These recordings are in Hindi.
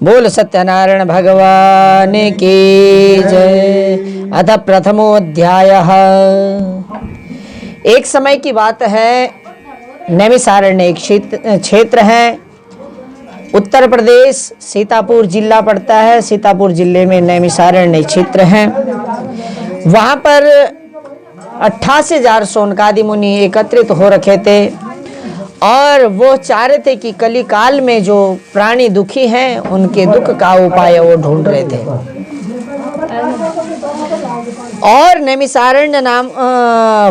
बोल सत्यनारायण भगवान की जय। अथ प्रथमोऽध्यायः। एक समय की बात है, नैमिषारण्य एक क्षेत्र है, उत्तर प्रदेश, सीतापुर जिला पड़ता है। सीतापुर जिले में नैमिषारण्य क्षेत्र है। वहाँ पर 88,000 शौनकादि मुनि एकत्रित हो रखे थे और वो चाह रहे थे कि कलिकाल में जो प्राणी दुखी हैं उनके दुख का उपाय वो ढूंढ रहे थे। और नैमिषारण्य नाम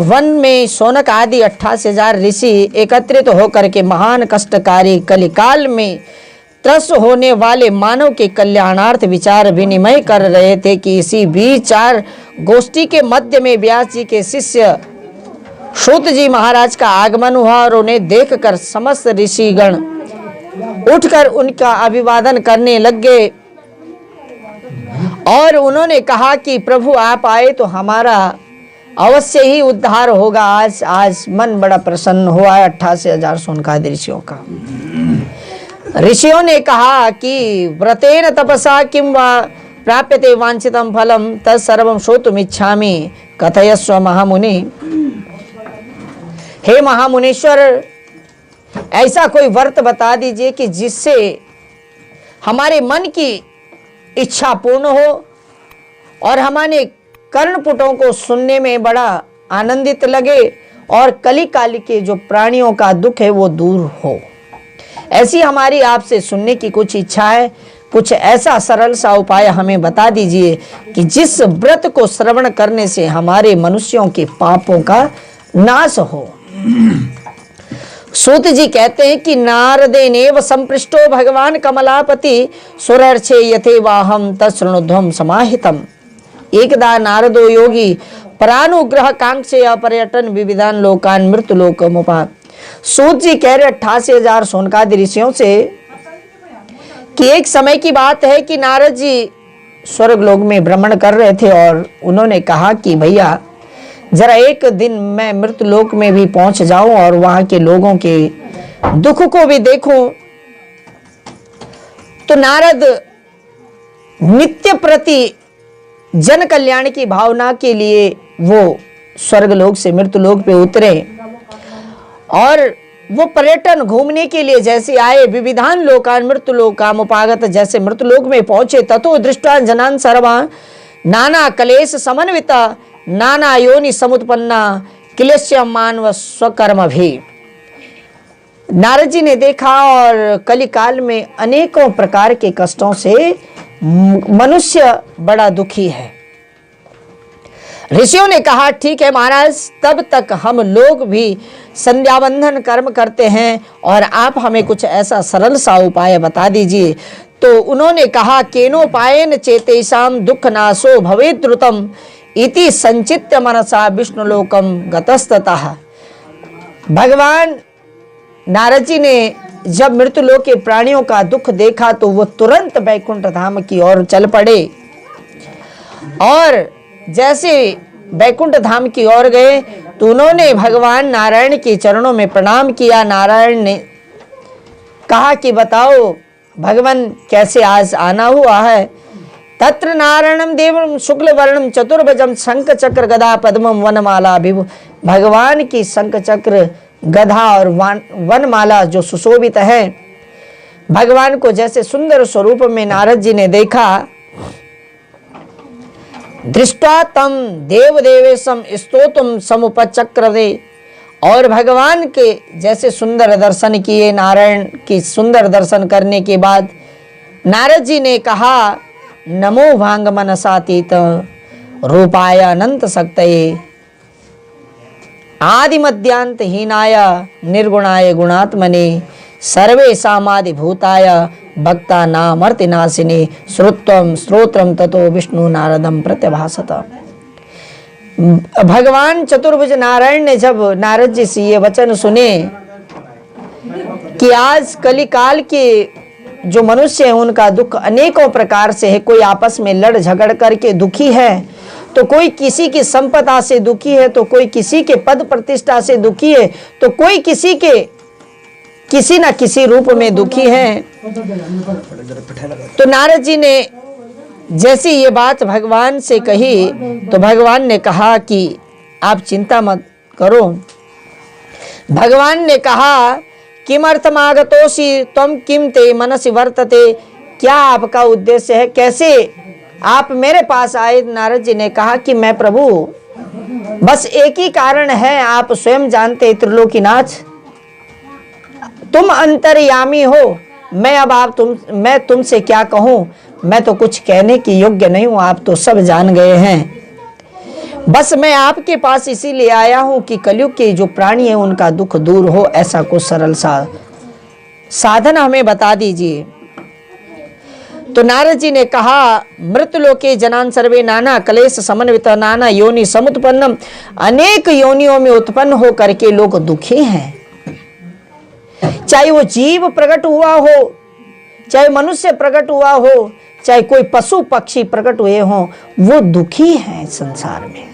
वन में शौनक आदि 88,000 ऋषि एकत्रित होकर के महान कष्टकारी कलिकाल में त्रस्त होने वाले मानव के कल्याणार्थ विचार विनिमय कर रहे थे कि इसी विचार गोष्ठी के मध्य में व्यास जी के शिष्य सूत जी महाराज का आगमन हुआ और उन्हें देखकर समस्त ऋषिगण उठकर उनका अभिवादन करने लग गए और उन्होंने कहा कि प्रभु आप आए तो हमारा अवश्य ही उद्धार होगा। आज मन बड़ा प्रसन्न हुआ है 88,000 शौनकादि ऋषियों का। ऋषियों ने कहा कि व्रतेन तपसा किं वा प्राप्यते वांछितं फलम तत्सर्वं श्रोतुमिच्छामि कथयस्व महामुनि। हे महामुनीश्वर, ऐसा कोई व्रत बता दीजिए कि जिससे हमारे मन की इच्छा पूर्ण हो और हमारे कर्णपुटों को सुनने में बड़ा आनंदित लगे और कलिकाल के जो प्राणियों का दुख है वो दूर हो। ऐसी हमारी आपसे सुनने की कुछ इच्छा है। कुछ ऐसा सरल सा उपाय हमें बता दीजिए कि जिस व्रत को श्रवण करने से हमारे मनुष्यों के पापों का नाश हो। सूत जी कहते हैं कि नारदेनेव संपृष्टो भगवान कमलापति सुरर्चे यथे वाहम तत्शृणुध्वम समाहितम। एकदा नारदो योगी परानुग्रह कांक्षया पर्यटन विविधान लोकान मृत्यु लोकमुपा। सूत जी कह रहे 88,000 शौनकादि ऋषियों से कि एक समय की बात है कि नारद जी स्वर्ग लोक में भ्रमण कर रहे थे और उन्होंने कहा कि भैया जरा एक दिन मैं मृत्यु लोक में भी पहुंच जाऊं और वहां के लोगों के दुख को भी देखूं। तो नारद नित्य प्रति जन कल्याण की भावना के लिए वो स्वर्ग लोक से मृत्यु लोक पे उतरे और वो पर्यटन घूमने के लिए जैसे आए, विविधान लोकान मृत्यु लोकामुपागत, जैसे मृत्यु लोक में पहुंचे ततो दृष्टा जनान सर्वा नाना कलेश समन्विता नाना योनि समुत्पन्ना क्लेश्य मानव स्वकर्म भी। नारद जी ने देखा और कलिकाल में अनेकों प्रकार के कष्टों से मनुष्य बड़ा दुखी है। ऋषियों ने कहा ठीक है महाराज, तब तक हम लोग भी संध्यावंदन कर्म करते हैं और आप हमें कुछ ऐसा सरल सा उपाय बता दीजिए। तो उन्होंने कहा केनोपायेन चेतेषां दुख नाशो भवेत् द्रुतम् इति संचित्य मनसा विष्णुलोकम गतस्ततः। भगवान नारद जी ने जब मृत्यु लोक के प्राणियों का दुख देखा तो वो तुरंत वैकुंठ धाम की ओर चल पड़े और जैसे वैकुंठ धाम की ओर गए तो उन्होंने भगवान नारायण के चरणों में प्रणाम किया। नारायण ने कहा कि बताओ भगवान कैसे आज आना हुआ है। तत्र नारायणम देवम शुक्ल वर्णम चतुर्भुजम शंख चक्र गदा पद्मम वनमाला विभु। भगवान की शंख चक्र गधा और वनमाला जो सुशोभित है, भगवान को जैसे सुंदर स्वरूप में नारद जी ने देखा। दृष्टा तम देव देवेशम स्तोतुम समुपचक्रदे। और भगवान के जैसे सुंदर दर्शन किए, नारायण की सुंदर दर्शन करने के बाद नारद जी ने कहा नमो भांग मनसातीत रूपाय अनंत शक्तये आदि मध्यांत हीनाय निर्गुणाय गुणात्मने सर्वेषामादि भूताय भक्ता नामर्ति नाशिनी श्रुत्वम श्रोत्रम ततो विष्णु नारदम प्रत्यभासत। भगवान चतुर्भुज नारायण ने जब नारद जी से ये वचन सुने कि आज कलिकाल के जो मनुष्य है उनका दुख अनेकों प्रकार से है। कोई आपस में लड़ झगड़ करके दुखी है, तो कोई किसी की संपदा से दुखी है, तो कोई किसी के पद प्रतिष्ठा से दुखी है, तो कोई किसी के किसी न किसी रूप में दुखी हैं। तो नारद जी ने जैसी ये बात भगवान से कही तो भगवान ने कहा कि आप चिंता मत करो। भगवान ने कहा किमर्थमागतोषि त्वं किम ते मनसि वर्तते, क्या आपका उद्देश्य है, कैसे आप मेरे पास आए। नारद जी ने कहा कि मैं प्रभु बस एक ही कारण है, आप स्वयं जानते त्रिलोकीनाथ, तुम अंतर्यामी हो। मैं तुमसे क्या कहूँ, मैं तो कुछ कहने की योग्य नहीं हूँ, आप तो सब जान गए हैं। बस मैं आपके पास इसीलिए आया हूँ कि कलयुग के जो प्राणी हैं उनका दुख दूर हो, ऐसा कुछ सरल सा साधन हमें बता दीजिए। तो नारद जी ने कहा मृतलोके जनान सर्वे नाना कलेश समन्वित नाना योनि समुत्पन्नम, अनेक योनियों में उत्पन्न हो करके लोग दुखी हैं। चाहे वो जीव प्रकट हुआ हो, चाहे मनुष्य प्रकट हुआ हो, चाहे कोई पशु पक्षी प्रकट हुए हों, वो दुखी हैं संसार में।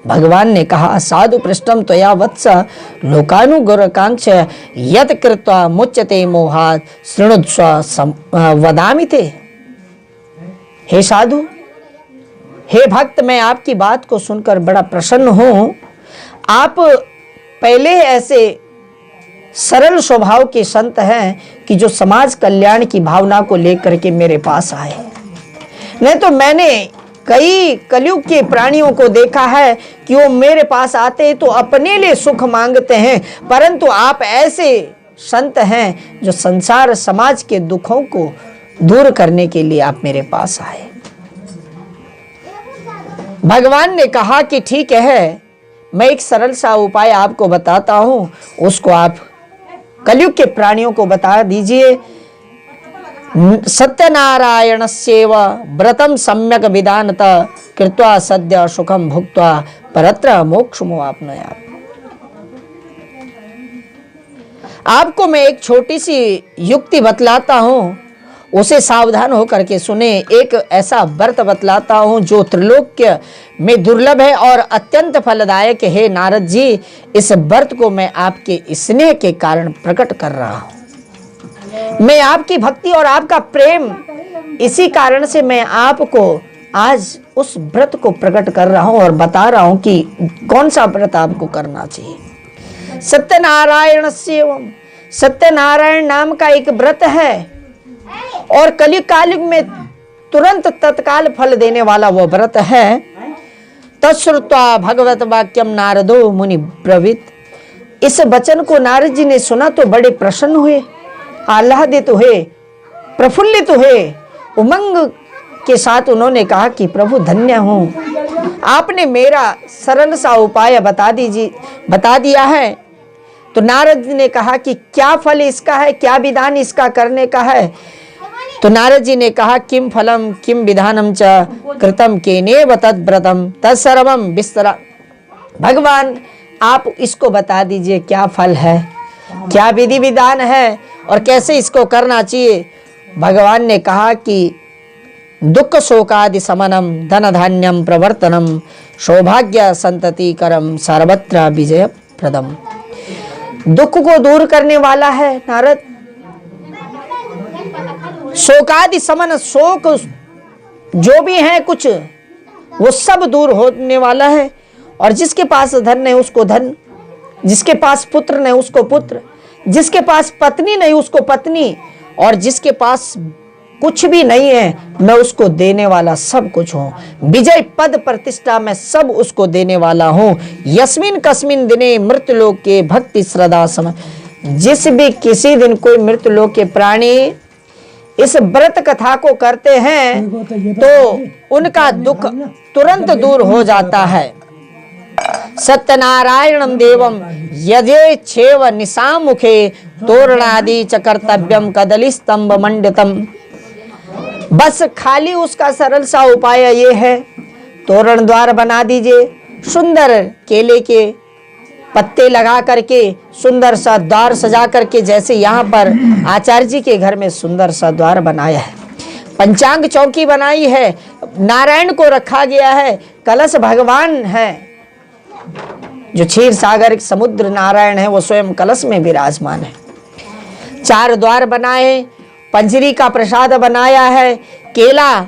भगवान ने कहा साधु पृष्ठम त्वया वत्स लोकानुगुरकांक्ष यत् कृत्वा मुच्यते मोहात् शृणुस्व वदामि ते। हे साधु, हे भक्त, मैं आपकी बात को सुनकर बड़ा प्रसन्न हूं। आप पहले ऐसे सरल स्वभाव के संत हैं कि जो समाज कल्याण की भावना को लेकर के मेरे पास आए। नहीं तो मैंने कई कलयुग के प्राणियों को देखा है कि वो मेरे पास आते हैं तो अपने लिए सुख मांगते हैं, परंतु आप ऐसे संत हैं जो संसार समाज के दुखों को दूर करने के लिए आप मेरे पास आए। भगवान ने कहा कि ठीक है, मैं एक सरल सा उपाय आपको बताता हूं, उसको आप कलयुग के प्राणियों को बता दीजिए। सत्यनारायणस्येव व्रतम सम्यक विधानत कृत्वा सद्य सुखम भुक्त्वा परत्र मोक्षमो आपनुयात्। आपको मैं एक छोटी सी युक्ति बतलाता हूँ, उसे सावधान होकर के सुने। एक ऐसा व्रत बतलाता हूँ जो त्रिलोक्य में दुर्लभ है और अत्यंत फलदायक है। नारद जी, इस व्रत को मैं आपके स्नेह के कारण प्रकट कर रहा हूँ। मैं आपकी भक्ति और आपका प्रेम, इसी कारण से मैं आपको आज उस व्रत को प्रकट कर रहा हूँ और बता रहा हूँ कि कौन सा व्रत आपको करना चाहिए। सत्यनारायण नाम का एक व्रत है और कलिकाल में तुरंत तत्काल फल देने वाला वो व्रत है। तत्श्रुत्वा भगवत वाक्यम नारदो मुनि ब्रवीत। इस वचन को नारद जी ने सुना तो बड़े प्रसन्न हुए, आह्लादित हुए, प्रफुल्लित हुए। उमंग के साथ उन्होंने कहा कि प्रभु धन्य हूँ, आपने मेरा सरल सा उपाय बता दिया है। तो नारद जी ने कहा कि क्या फल इसका है, क्या विधान इसका करने का है। तो नारद जी ने कहा किम फलम किम विधानम च कृतम केनेव तद्व्रतम तत्सर्वम विस्तरा। भगवान आप इसको बता दीजिए क्या फल है, क्या विधि विधान है और कैसे इसको करना चाहिए। भगवान ने कहा कि दुख शोकादि समनम धन धान्यम प्रवर्तनम सौभाग्य संतति करम सर्वत्र विजय प्रदम। दुख को दूर करने वाला है नारद। शोकादि समन, शोक जो भी है कुछ वो सब दूर होने वाला है। और जिसके पास धन है उसको धन, जिसके पास पुत्र नहीं उसको पुत्र, जिसके पास पत्नी नहीं उसको पत्नी, और जिसके पास कुछ भी नहीं है मैं उसको देने वाला सब कुछ हूँ। विजय पद प्रतिष्ठा मैं सब उसको देने वाला हूँ। यस्मिन कस्मिन दिने मृतलोक के भक्ति श्रद्धा समय। जिस भी किसी दिन कोई मृतलोक के प्राणी इस व्रत कथा को करते हैं तो उनका दुख तुरंत दूर हो जाता है। सत्यनारायणम देवम यदे छेव निशामुखे तोरणादि च कर्तव्यम कदली स्तंभ मंडितम। बस खाली उसका सरल सा उपाय ये है, तोरण द्वार बना दीजिए, सुंदर केले के पत्ते लगा करके सुंदर सा द्वार सजा करके, जैसे यहाँ पर आचार्य जी के घर में सुंदर सा द्वार बनाया है, पंचांग चौकी बनाई है, नारायण को रखा गया है, कलश भगवान है, जो क्षीर सागर समुद्र नारायण है वो स्वयं कलश में विराजमान है। 4 द्वार बनाए, पंजरी का प्रसाद बनाया है, केला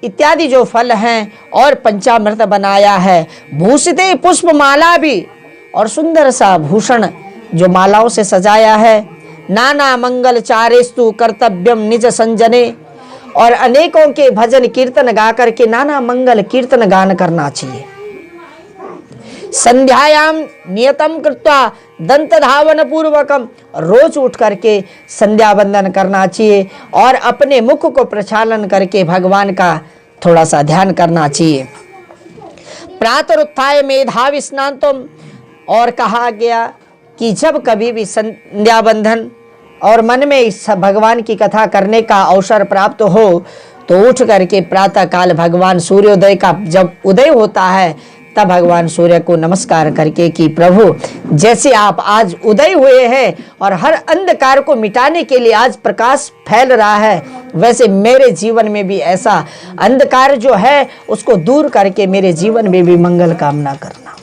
इत्यादि जो फल हैं और पंचामृत बनाया है। भूषिते पुष्प माला भी, और सुंदर सा भूषण जो मालाओं से सजाया है। नाना मंगल चारेस्तु कर्तव्यम निज संजने, और अनेकों के भजन कीर्तन गा करके नाना मंगल कीर्तन गान करना चाहिए। संध्यायाम नियतम कृत्वा दंत धावन पूर्वकम, रोज उठ करके संध्या वंदन करना चाहिए और अपने मुख को प्रक्षालन करके भगवान का थोड़ा सा ध्यान करना चाहिए। प्रातरुत्थाय मेधावी स्नातम, और कहा गया कि जब कभी भी संध्या वंदन और मन में इस भगवान की कथा करने का अवसर प्राप्त हो तो उठ करके प्रातः काल भगवान सूर्योदय का जब उदय होता है तब भगवान सूर्य को नमस्कार करके कि प्रभु जैसे आप आज उदय हुए हैं और हर अंधकार को मिटाने के लिए आज प्रकाश फैल रहा है, वैसे मेरे जीवन में भी ऐसा अंधकार जो है उसको दूर करके मेरे जीवन में भी मंगल कामना करना।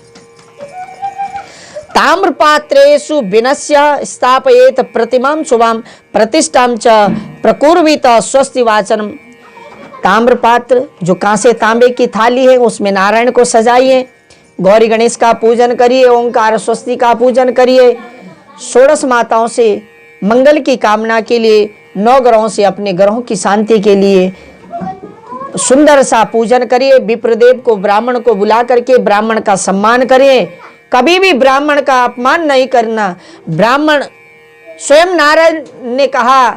ताम्रपात्रेषु विनश्य स्थापयेत प्रतिमां शुभां प्रतिष्ठां च प्रकुर्वीत स्वस्ति वाचनम। ताम्रपात्र जो कांसे तांबे की थाली है उसमें नारायण को सजाइए, गौरी गणेश का पूजन करिए, ओंकार स्वस्ति का पूजन करिए, 16 माताओं से मंगल की कामना के लिए, 9 ग्रहों से अपने ग्रहों की शांति के लिए सुंदर सा पूजन करिए। विप्रदेव को ब्राह्मण को बुला करके ब्राह्मण का सम्मान करिए, कभी भी ब्राह्मण का अपमान नहीं करना। ब्राह्मण स्वयं नारायण ने कहा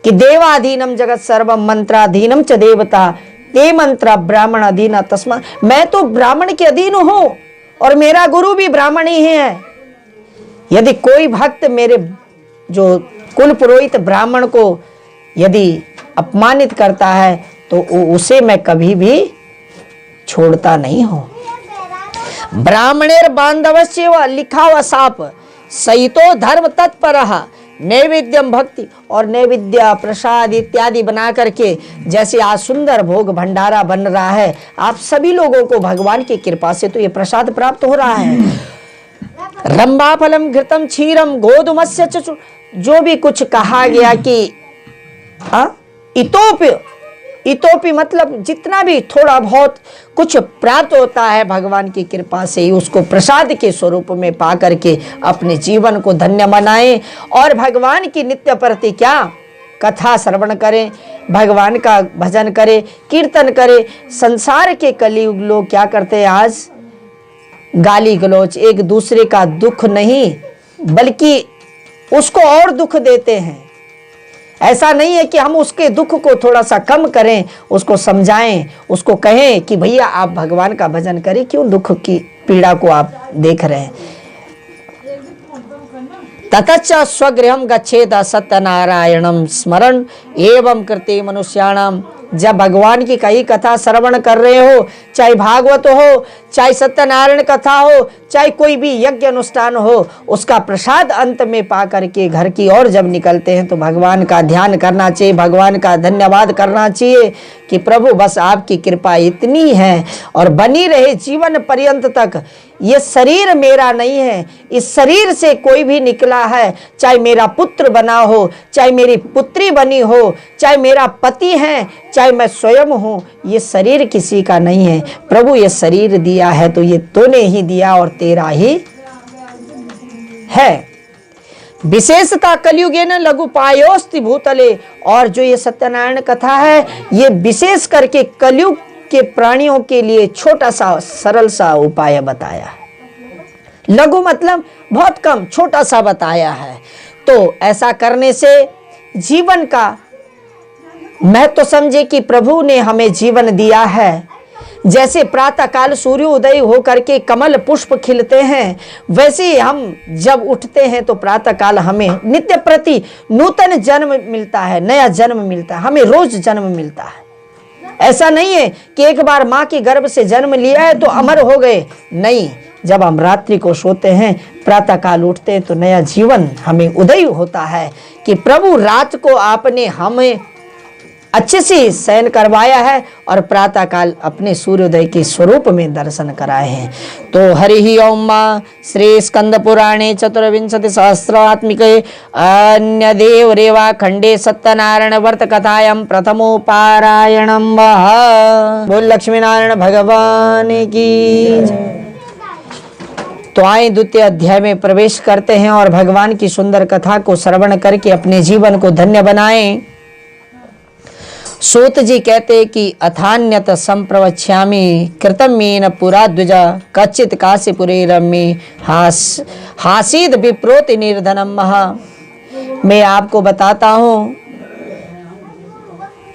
कि देवाधीनम जगत सर्वम मंत्राधीनम च देवता ते मंत्र ब्राह्मण अधीन तस्मा। मैं तो ब्राह्मण के अधीन हूं और मेरा गुरु भी ब्राह्मण ही है। यदि कोई भक्त मेरे जो कुल पुरोहित ब्राह्मण को यदि अपमानित करता है तो उसे मैं कभी भी छोड़ता नहीं हूं। ब्राह्मणेर बांधवस्य लिखा हुआ साप सहितो धर्म तत्परः नैवेद्यम भक्ति, और नैवेद्य प्रसाद इत्यादि बना करके जैसे आज सुंदर भोग भंडारा बन रहा है, आप सभी लोगों को भगवान की कृपा से तो ये प्रसाद प्राप्त हो रहा है। रंबा फलम घृतम क्षीरम गोधुमस्य चचु, जो भी कुछ कहा गया कि इतोपि मतलब जितना भी थोड़ा बहुत कुछ प्राप्त होता है भगवान की कृपा से ही उसको प्रसाद के स्वरूप में पा करके अपने जीवन को धन्य बनाएं और भगवान की नित्य प्रति क्या कथा श्रवण करें, भगवान का भजन करें, कीर्तन करें। संसार के कलयुग लोग क्या करते हैं आज, गाली गलौज, एक दूसरे का दुख नहीं बल्कि उसको और दुख देते हैं। ऐसा नहीं है कि हम उसके दुख को थोड़ा सा कम करें, उसको समझाएं, उसको कहें कि भैया आप भगवान का भजन करें, क्यों दुख की पीड़ा को आप देख रहे हैं। ततश्च स्वगृहं गच्छेद सत्यनारायणं स्मरण एवं कृते मनुष्याणाम। जब भगवान की कई कथा श्रवण कर रहे हो, चाहे भागवत हो, चाहे सत्यनारायण कथा हो, चाहे कोई भी यज्ञ अनुष्ठान हो, उसका प्रसाद अंत में पा करके घर की ओर जब निकलते हैं तो भगवान का ध्यान करना चाहिए, भगवान का धन्यवाद करना चाहिए कि प्रभु बस आपकी कृपा इतनी है और बनी रहे जीवन पर्यंत तक। ये शरीर मेरा नहीं है, इस शरीर से कोई भी निकला है, चाहे मेरा पुत्र बना हो, चाहे मेरी पुत्री बनी हो, चाहे मेरा पति है, चाहे मैं स्वयं हूँ, ये शरीर किसी का नहीं है। प्रभु ये शरीर दिया है तो ये तूने ही दिया और तेरा ही है। विशेषता कलयुगे न लघुपायोस्ति भूतले, और जो ये सत्यनारायण कथा है ये विशेष करके कलयुग के प्राणियों के लिए छोटा सा सरल सा उपाय बताया है। लघु मतलब बहुत कम, छोटा सा बताया है। तो ऐसा करने से जीवन का महत्व समझे कि प्रभु ने हमें जीवन दिया है। जैसे प्रातः काल सूर्य उदय होकर के कमल पुष्प खिलते हैं, वैसे ही हम जब उठते हैं तो प्रातः काल हमें नित्य प्रति नूतन जन्म मिलता है, नया जन्म मिलता है, हमें रोज जन्म मिलता है। ऐसा नहीं है कि एक बार माँ के गर्भ से जन्म लिया है तो अमर हो गए, नहीं। जब हम रात्रि को सोते हैं, प्रातः काल उठते हैं तो नया जीवन हमें उदय होता है कि प्रभु रात को आपने हमें अच्छे से शयन करवाया है और प्रातः काल अपने सूर्योदय के स्वरूप में दर्शन कराए हैं। तो हरि ओम मां श्री स्कंद पुराणे चतुर्विंशति सहस्रात्मिके अन्य देव रेवा खंडे सत्यनारायण व्रत कथायां प्रथमोपारायणं वः। बोल लक्ष्मी नारायण भगवान की। तो आए द्वितीय अध्याय में प्रवेश करते हैं और भगवान की सुंदर कथा को श्रवण करके अपने जीवन को धन्य बनाएं। सूत जी कहते कि अथान्यत संप्रवक्ष्यामि कृतमेन पुरा द्विजा कच्चित काशीपुरे रम्य हासीद विप्रोति निर्धनम महा। मैं आपको बताता हूं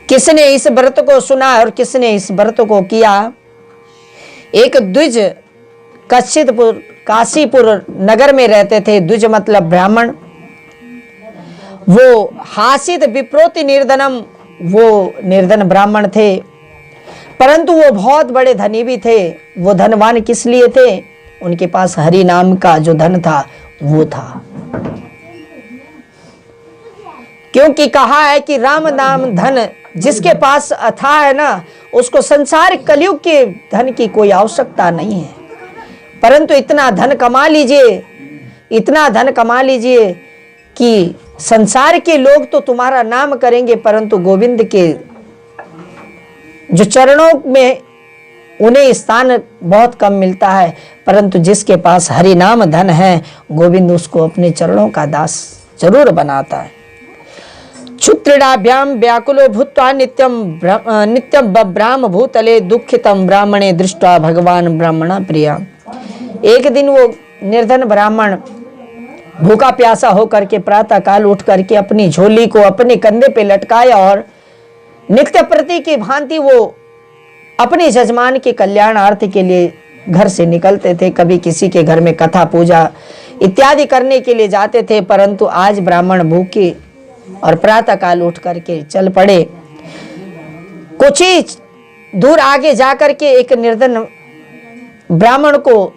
किसने इस व्रत को सुना और किसने इस व्रत को किया। एक द्विज कच्चितपुर काशीपुर नगर में रहते थे। द्विज मतलब ब्राह्मण। वो हासिद विप्रोति निर्धनम, वो निर्धन ब्राह्मण थे, परंतु वो बहुत बड़े धनी भी थे। वो धनवान किस लिए थे? उनके पास हरि नाम का जो धन था वो था। क्योंकि कहा है कि राम नाम धन जिसके पास अथाह है ना, उसको संसार कलयुग के धन की कोई आवश्यकता नहीं है। परंतु इतना धन कमा लीजिए, इतना धन कमा लीजिए कि संसार के लोग तो तुम्हारा नाम करेंगे, परंतु गोविंद के जो चरणों में उन्हें स्थान बहुत कम मिलता है। परंतु जिसके पास हरि नाम धन है, गोविंद उसको अपने चरणों का दास जरूर बनाता है। क्षुत्रिडाभ्याम व्याकुलो भूत्वा नित्यम बभ्राम भूतले दुखितम ब्राह्मणे दृष्ट्वा भगवान ब्राह्मणा प्रिया। एक दिन वो निर्धन ब्राह्मण भूखा प्यासा होकर के प्रातः काल उठ करके अपनी झोली को अपने कंधे पे लटकाया और नित्य प्रति की भांति वो अपने जजमान के कल्याणार्थ के लिए घर से निकलते थे। कभी किसी के घर में कथा पूजा इत्यादि करने के लिए जाते थे। परंतु आज ब्राह्मण भूखे और प्रातः काल उठ करके चल पड़े। कुछ ही दूर आगे जाकर के एक निर्धन ब्राह्मण को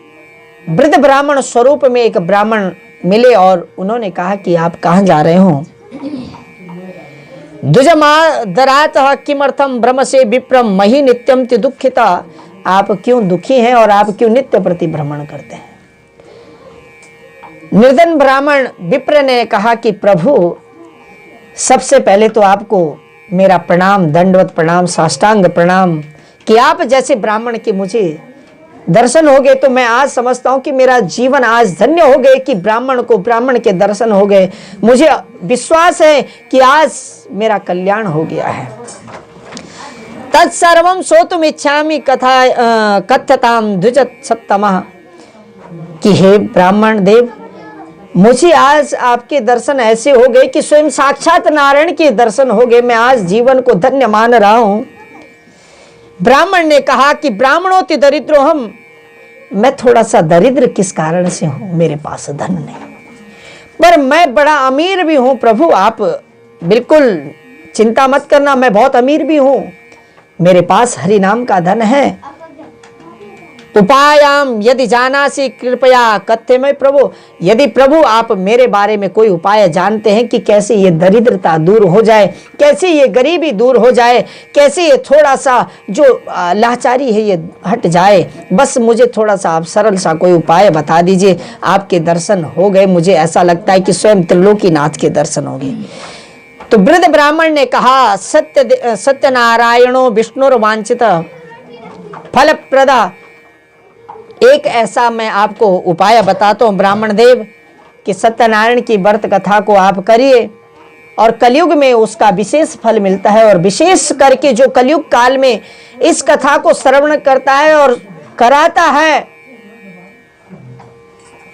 वृद्ध ब्राह्मण स्वरूप में एक ब्राह्मण मिले और उन्होंने कहा कि आप कहां जा रहे हो? द्विजमादरात किमर्थम ब्रह्म से विप्रम मही नित्यम ति दुखिता। आप क्यों दुखी हैं और आप क्यों नित्य प्रति भ्रमण करते हैं? निर्धन ब्राह्मण विप्र ने कहा कि प्रभु, सबसे पहले तो आपको मेरा प्रणाम, दंडवत प्रणाम, साष्टांग प्रणाम कि आप जैसे ब्राह्मण के मुझे दर्शन हो गए तो मैं आज समझता हूं कि मेरा जीवन आज धन्य हो गए कि ब्राह्मण के दर्शन हो गए। मुझे विश्वास है कि आज मेरा कल्याण हो गया है। तत्सर्वं श्रोतुम इच्छामि कथा कथ्यताम द्विज सप्तमः। कि हे ब्राह्मण देव, मुझे आज आपके दर्शन ऐसे हो गए कि स्वयं साक्षात नारायण के दर्शन हो गए। मैं आज जीवन को धन्य मान रहा हूं। ब्राह्मण ने कहा कि ब्राह्मणोति दरिद्रो हम। मैं थोड़ा सा दरिद्र किस कारण से हूं? मेरे पास धन नहीं, पर मैं बड़ा अमीर भी हूं। प्रभु, आप बिल्कुल चिंता मत करना, मैं बहुत अमीर भी हूं। मेरे पास हरि नाम का धन है। उपायाम यदि जानासि कृपया कथ्य में प्रभु। यदि प्रभु आप मेरे बारे में कोई उपाय जानते हैं कि कैसे ये दरिद्रता दूर हो जाए, कैसे ये गरीबी दूर हो जाए, कैसे ये थोड़ा सा जो लाचारी है ये हट जाए, बस मुझे थोड़ा सा आप सरल सा कोई उपाय बता दीजिए। आपके दर्शन हो गए, मुझे ऐसा लगता है कि स्वयं त्रिलोकीनाथ के दर्शन हो गए। तो वृद्ध ब्राह्मण ने कहा, सत्यनारायणो विष्णुर्वांछित फलप्रदा। एक ऐसा मैं आपको उपाय बताता हूं ब्राह्मण देव कि सत्यनारायण की व्रत कथा को आप करिए और कलयुग में उसका विशेष फल मिलता है। और विशेष करके जो कलयुग काल में इस कथा को श्रवण करता है और कराता है,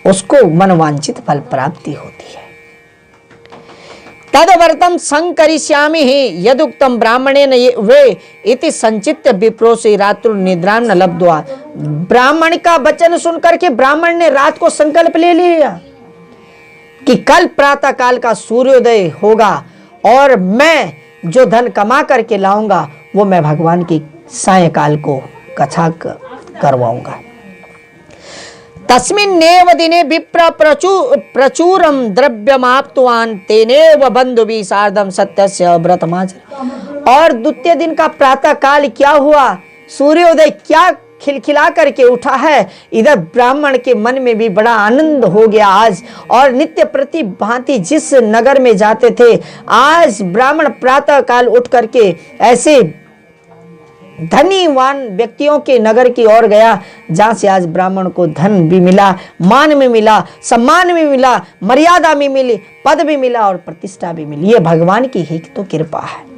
उसको मनवांछित फल प्राप्ति होती है। तदवर्तम संकरिष्यामि ही यदुक्तम ब्राह्मणेन वे इति संचित्य विप्रोसी रात्रु निद्रां न लब्ध्वा। ब्राह्मण का वचन सुनकर के ब्राह्मण ने रात को संकल्प ले लिया कि कल प्रातः काल का सूर्योदय होगा और मैं जो धन कमा करके लाऊंगा वो मैं भगवान की सायंकाल को कथा करवाऊंगा। तस्मिन्नेव दिने विप्र प्रचुरम द्रव्यमाप्तवान् तेनेव बंधुभिः सार्धं सत्यस्य व्रतमाचर। और द्वितीय दिन का प्रातः काल क्या हुआ, सूर्योदय क्या खिलखिला करके उठा है। इधर ब्राह्मण के मन में भी बड़ा आनंद हो गया आज, और नित्य प्रति भांति जिस नगर में जाते थे, आज ब्राह्मण प्रातः काल उठ करके ऐसे धनीवान व्यक्तियों के नगर की ओर गया, जहां से आज ब्राह्मण को धन भी मिला, मान भी मिला, सम्मान भी मिला, मर्यादा भी मिली, पद भी मिला और प्रतिष्ठा भी मिली। ये भगवान की ही तो कृपा है।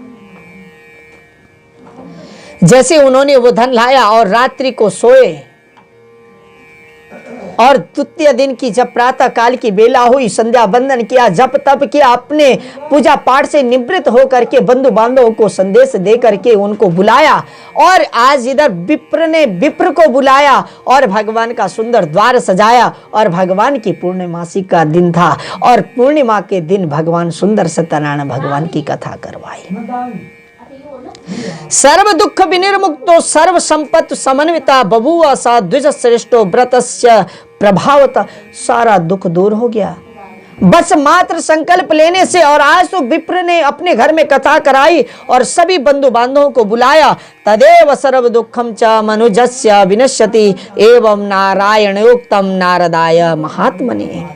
जैसे उन्होंने वो धन लाया और रात्रि को सोए, और द्वितीय दिन की जब प्रातः काल की बेला हुई, संध्या बंदन किया, जप तप किया, अपने पूजा पाठ से निवृत्त होकर के बंधु बांधवों को संदेश दे करके उनको बुलाया। और आज इधर विप्र ने विप्र को बुलाया और भगवान का सुंदर द्वार सजाया, और भगवान की पूर्णिमासी का दिन था, और पूर्णिमा के दिन भगवान सुंदर सत्यनारायण भगवान की कथा करवाई। सर्व दुख विनिर्मुक्तो सर्व संपत्ति समन्विता बभूव सा द्विज श्रेष्ठो व्रतस्य प्रभावता। सारा दुख दूर हो गया बस मात्र संकल्प लेने से। और आज तो विप्र ने अपने घर में कथा कराई और सभी बंधु बांधवों को बुलाया। तदेव सर्व दुखम च मनुजस्य विनश्यति एवं नारायणोक्तम नारदाय महात्मने।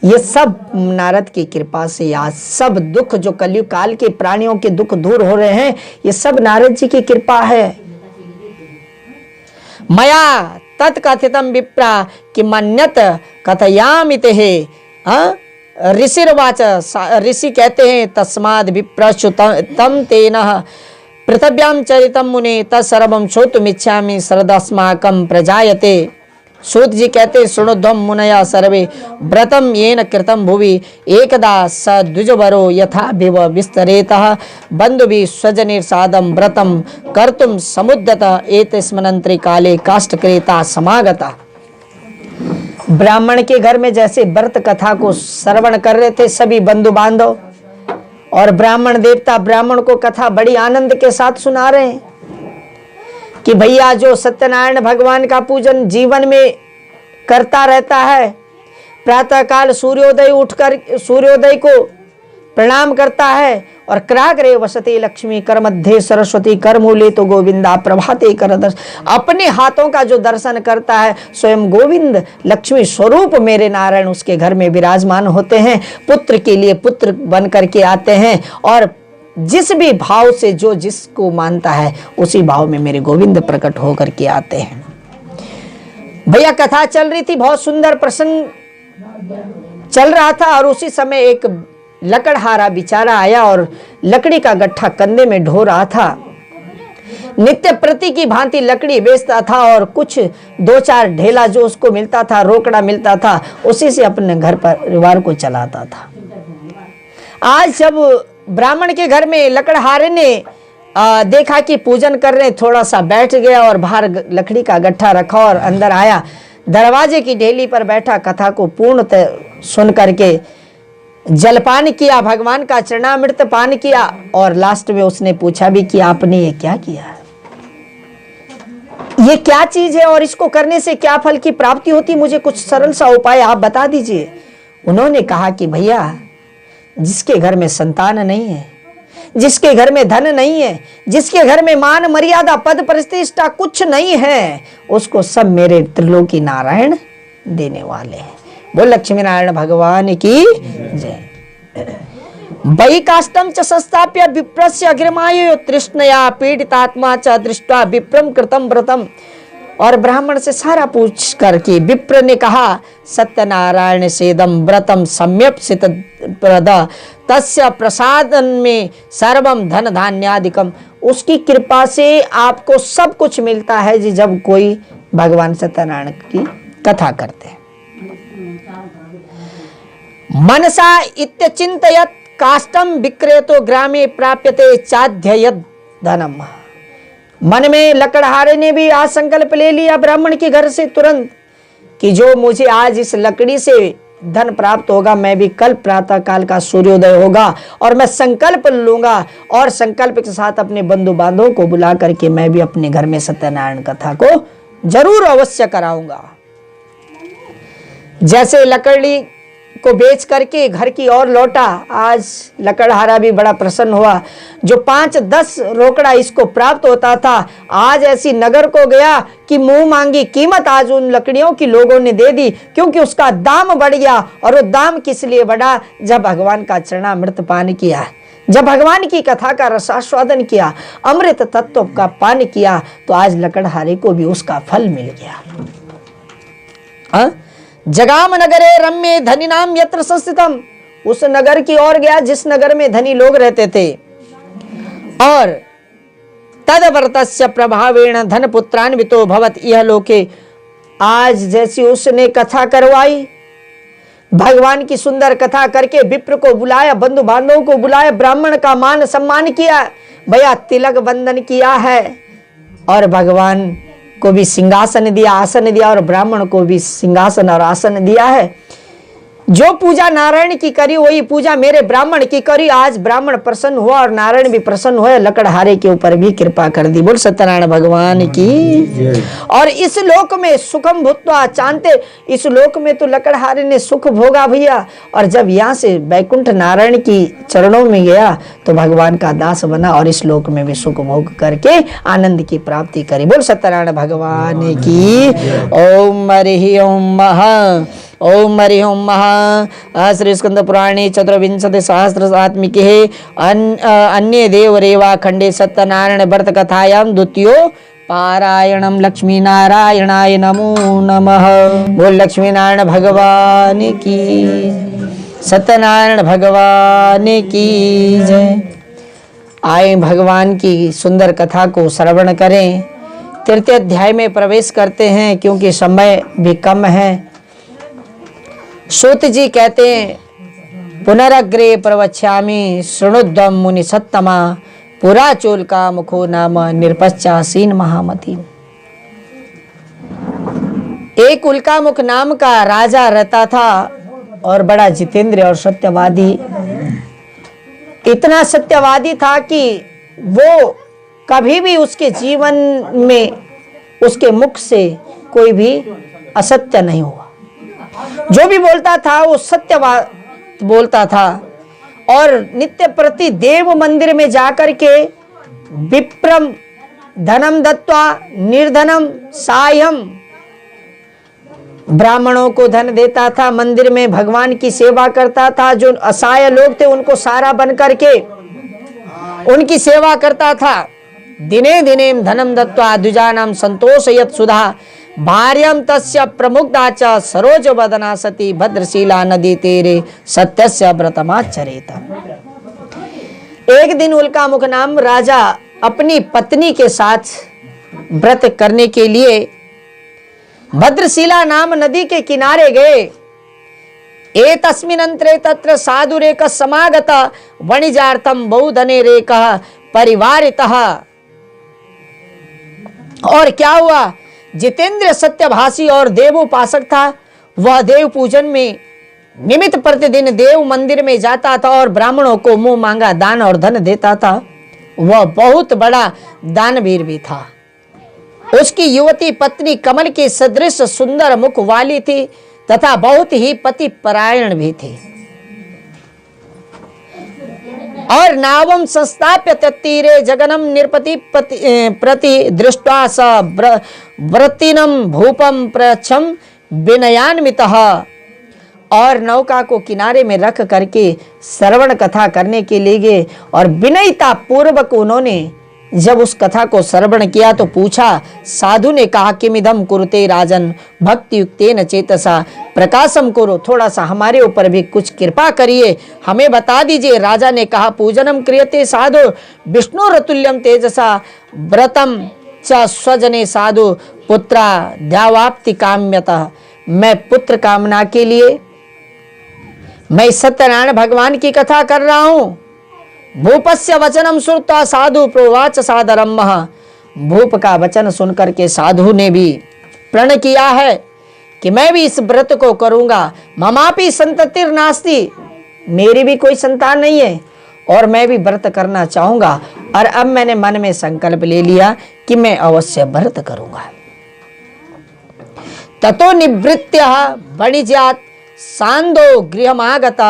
ये सब नारद की कृपा से आज सब दुख जो कलयुग काल के प्राणियों के दुख दूर हो रहे हैं, ये सब नारद जी की कृपा है। मया तत्कथितम विप्रा किमन्यत कथयामिते ऋषिर्वाच। ऋषि कहते हैं तस्माद् विप्रश्चु तम तेन पृथिव्यां चरितम मुने तत्सर्वं श्रोतुमिच्छामि सरदस्माकं प्रजायते। सूत जी कहते शृणुध्वम मुनया सर्वे व्रतम येन कृतम भुवि एकदा स द्विजवरो यथा विव विस्तरेतः बंधुभि स्वजनिर्सादम व्रतम कर्तुम समुद्यत एतस्मिन्नंतरे काले काष्ठक्रेता समागता। ब्राह्मण के घर में जैसे व्रत कथा को श्रवण कर रहे थे सभी बंधु बांधव, और ब्राह्मण देवता ब्राह्मण को कथा बड़ी आनंद के साथ सुना रहे हैं कि भैया जो सत्यनारायण भगवान का पूजन जीवन में करता रहता है, प्रातःकाल सूर्योदय उठकर सूर्योदय को प्रणाम करता है, और कराग्रे वसते लक्ष्मी कर मध्य सरस्वती कर मूले तो गोविंदा प्रभाते कर दर्श। अपने हाथों का जो दर्शन करता है स्वयं गोविंद लक्ष्मी स्वरूप मेरे नारायण उसके घर में विराजमान होते हैं। पुत्र के लिए पुत्र बन करके आते हैं, और जिस भी भाव से जो जिसको मानता है उसी भाव में मेरे गोविंद प्रकट होकर के आते हैं। भैया कथा चल रही थी, बहुत सुंदर प्रसंग चल रहा था, और उसी समय एक लकड़हारा बेचारा आया और लकड़ी का गट्ठा कंधे में ढो रहा था। नित्य प्रति की भांति लकड़ी बेचता था, और कुछ 2-4 ढेला जो उसको मिलता था, रोकड़ा मिलता था, उसी से अपने घर परिवार को चलाता था। आज जब ब्राह्मण के घर में लकड़हारे ने देखा कि पूजन कर रहे, थोड़ा सा बैठ गया और बाहर लकड़ी का गट्ठा रखा और अंदर आया, दरवाजे की ढेली पर बैठा, कथा को पूर्णतः सुन करके जलपान किया, भगवान का चरणामृत पान किया, और लास्ट में उसने पूछा भी कि आपने ये क्या किया, ये क्या चीज है और इसको करने से क्या फल की प्राप्ति होती, मुझे कुछ सरल सा उपाय आप बता दीजिए। उन्होंने कहा कि भैया जिसके घर में संतान नहीं है, जिसके घर में धन नहीं है, जिसके घर में मान मर्यादा पद प्रतिष्ठा कुछ नहीं है, उसको सब मेरे त्रिलोकी नारायण देने वाले हैं। बोल लक्ष्मी नारायण भगवान की जय। वही काष्टम च संस्थाप्य विप्रस्य अग्रमायो तृष्णया पीडितात्मा च दृष्ट्वा विप्रम कृतम व्रतम। और ब्राह्मण से सारा पूछ करके विप्र ने कहा सत्यनारायण सेदम व्रतम सम्यक सित प्रद तस्य प्रसादन में सर्वम धन धान्यादिकम। उसकी कृपा से आपको सब कुछ मिलता है जी जब कोई भगवान सत्यनारायण की कथा करते हैं। मनसा इत्यचिंतयत काष्टम विक्रेतो ग्रामे प्राप्यते चाध्ययद धनम। मन में लकड़हारे ने भी आज संकल्प ले लिया ब्राह्मण के घर से तुरंत कि जो मुझे आज इस लकड़ी से धन प्राप्त होगा, मैं भी कल प्रातः काल का सूर्योदय होगा और मैं संकल्प लूंगा और संकल्प के साथ अपने बंधु बांधवों को बुला करके मैं भी अपने घर में सत्यनारायण कथा को जरूर अवश्य कराऊंगा। जैसे लकड़ी को बेच करके घर की ओर लौटा। आज लकड़हारा भी बड़ा प्रसन्न हुआ। जो 5-10 रोकड़ा इसको प्राप्त होता था, आज ऐसी नगर को गया कि मुंह मांगी कीमत आज उन लकड़ियों की लोगों ने दे दी, क्योंकि उसका दाम बढ़ गया। और वो दाम किस लिए बढ़ा? जब भगवान का चरणामृत पान किया, जब भगवान की कथा का रसास्वादन किया, अमृत तत्व का पान किया, तो आज लकड़हारे को भी उसका फल मिल गया। जगाम नगरे रम्य धनी नाम यत्र संस्थितम, उस नगर की ओर गया जिस नगर में धनी लोग रहते थे। और तदवर्तस्य प्रभावेण धन पुत्रान्वितो भवत इह लोके, आज जैसी उसने कथा करवाई, भगवान की सुंदर कथा करके विप्र को बुलाया, बंधु बांधवों को बुलाया, ब्राह्मण का मान सम्मान किया, भैया तिलक बंधन किया है, और भगवान को भी सिंहासन दिया, आसन दिया, और ब्राह्मण को भी सिंहासन और आसन दिया है। जो पूजा नारायण की करी वही पूजा मेरे ब्राह्मण की करी। आज ब्राह्मण प्रसन्न हुआ और नारायण भी प्रसन्न हुए, लकड़हारे के ऊपर भी कृपा कर दी। बोल सत्यनारायण भगवान की। और इस लोक में सुखम भूत्वा चाहते, इस लोक में तो लकड़हारे ने सुख भोगा भैया, और जब यहाँ से वैकुंठ नारायण की चरणों में गया तो भगवान का दास बना और इस लोक में भी सुख भोग करके आनंद की प्राप्ति करी। बोल सत्यनारायण भगवान की। ओम हरि ओम महा ओम हरि ओम महा। श्री स्कंद पुराणे चतुर्विंशति सहस्रात्मिके अन्य देव रेवा खंडे सत्यनारायण व्रत कथायां द्वितीयो पारायणम। लक्ष्मी नारायणाय नमो नमः। बोल लक्ष्मी नारायण भगवान की, सत्यनारायण भगवान की जय। आए भगवान की सुंदर कथा को श्रवण करें। तृतीय अध्याय में प्रवेश करते हैं क्योंकि समय भी कम है। सूत जी कहते हैं, पुनरग्रे प्रवक्ष्यामि शृणुध्वं मुनि सत्तमा, पुरा चोल का मुखो नाम निरपश्चासीन महामती। एक उल्कामुख नाम का राजा रहता था और बड़ा जितेंद्र और सत्यवादी। इतना सत्यवादी था कि वो कभी भी उसके जीवन में उसके मुख से कोई भी असत्य नहीं हुआ। जो भी बोलता था वो सत्यवाद बोलता था। और नित्य प्रति देव मंदिर में जाकर के विप्रम धनम दत्वा निर्धनम सायम, ब्राह्मणों को धन देता था, मंदिर में भगवान की सेवा करता था। जो असहाय लोग थे उनको सारा बन करके उनकी सेवा करता था। दिने दिने धनम दत्वा द्विजानां संतोषयत सुधा, भार्यम तस्य प्रमुग्धा च सरोज वदना सती, भद्रशीला नदी तेरे सत्यस्य व्रतमाचरेत। एक दिन उल्कामुख नाम राजा अपनी पत्नी के साथ व्रत करने के लिए भद्रशीला नाम नदी के किनारे गए। एतस्मिन्नंतरे तत्र साधुरेक समागत, वणिजार्थम बहुधने रेकः परिवारितः। और क्या हुआ? जितेंद्र सत्यभाषी और देवोपासक था। वह देव पूजन में निमित्त प्रतिदिन देव मंदिर में जाता था और ब्राह्मणों को मुंह मांगा दान और धन देता था। वह बहुत बड़ा दानवीर भी था। उसकी युवती पत्नी कमल के सदृश सुंदर मुख वाली थी तथा बहुत ही पति परायण भी थी। और नावम संस्थाप्य तत्तीरे जगनम निरपति प्रति दृष्ट्वा स व्रतिनम भूपम प्रच्छम विनयान्वितः। और नौका को किनारे में रख करके श्रवण कथा करने के लिए गए। और विनयता पूर्वक उन्होंने जब उस कथा को श्रवण किया तो पूछा। साधु ने कहा, किमिदम कुरुते राजन भक्ति युक्तेन चेतसा, प्रकाशम करो, थोड़ा सा हमारे ऊपर भी कुछ कृपा करिए, हमें बता दीजिए। राजा ने कहा, पूजनम क्रियते साधु विष्णु रतुल्यम तेजसा, व्रतम च स्वजने साधु पुत्रा ध्यावाप्ति काम्यतः। मैं पुत्र कामना के लिए मैं सत्यनारायण भगवान की कथा कर रहा हूं। भूपस्य वचनम श्रुत्वा साधु प्रोवाच सादरम। भूप का वचन सुनकर के साधु ने भी प्रण किया है कि मैं भी इस व्रत को करूंगा। ममापि संततिर नास्ति, मेरी भी कोई संतान नहीं है और मैं भी व्रत करना चाहूंगा। और अब मैंने मन में संकल्प ले लिया कि मैं अवश्य व्रत करूंगा। ततो निवृत्य वणिज्यात् सांदो गृहमागता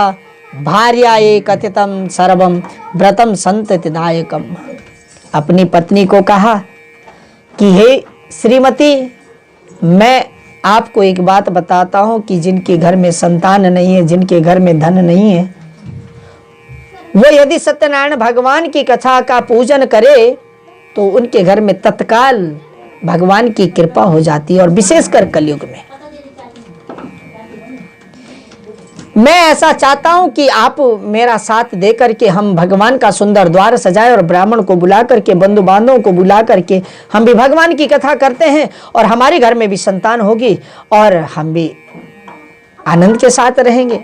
भार्याये कथितम सर्वम व्रतम संततिदायकम। अपनी पत्नी को कहा कि हे श्रीमती, मैं आपको एक बात बताता हूं कि जिनके घर में संतान नहीं है, जिनके घर में धन नहीं है, वो यदि सत्यनारायण भगवान की कथा का पूजन करे तो उनके घर में तत्काल भगवान की कृपा हो जाती है। और विशेषकर कलयुग में मैं ऐसा चाहता हूं कि आप मेरा साथ दे करके हम भगवान का सुंदर द्वार सजाए और ब्राह्मण को बुला करके, बंधु बांधवों को बुला करके हम भी भगवान की कथा करते हैं और हमारे घर में भी संतान होगी और हम भी आनंद के साथ रहेंगे।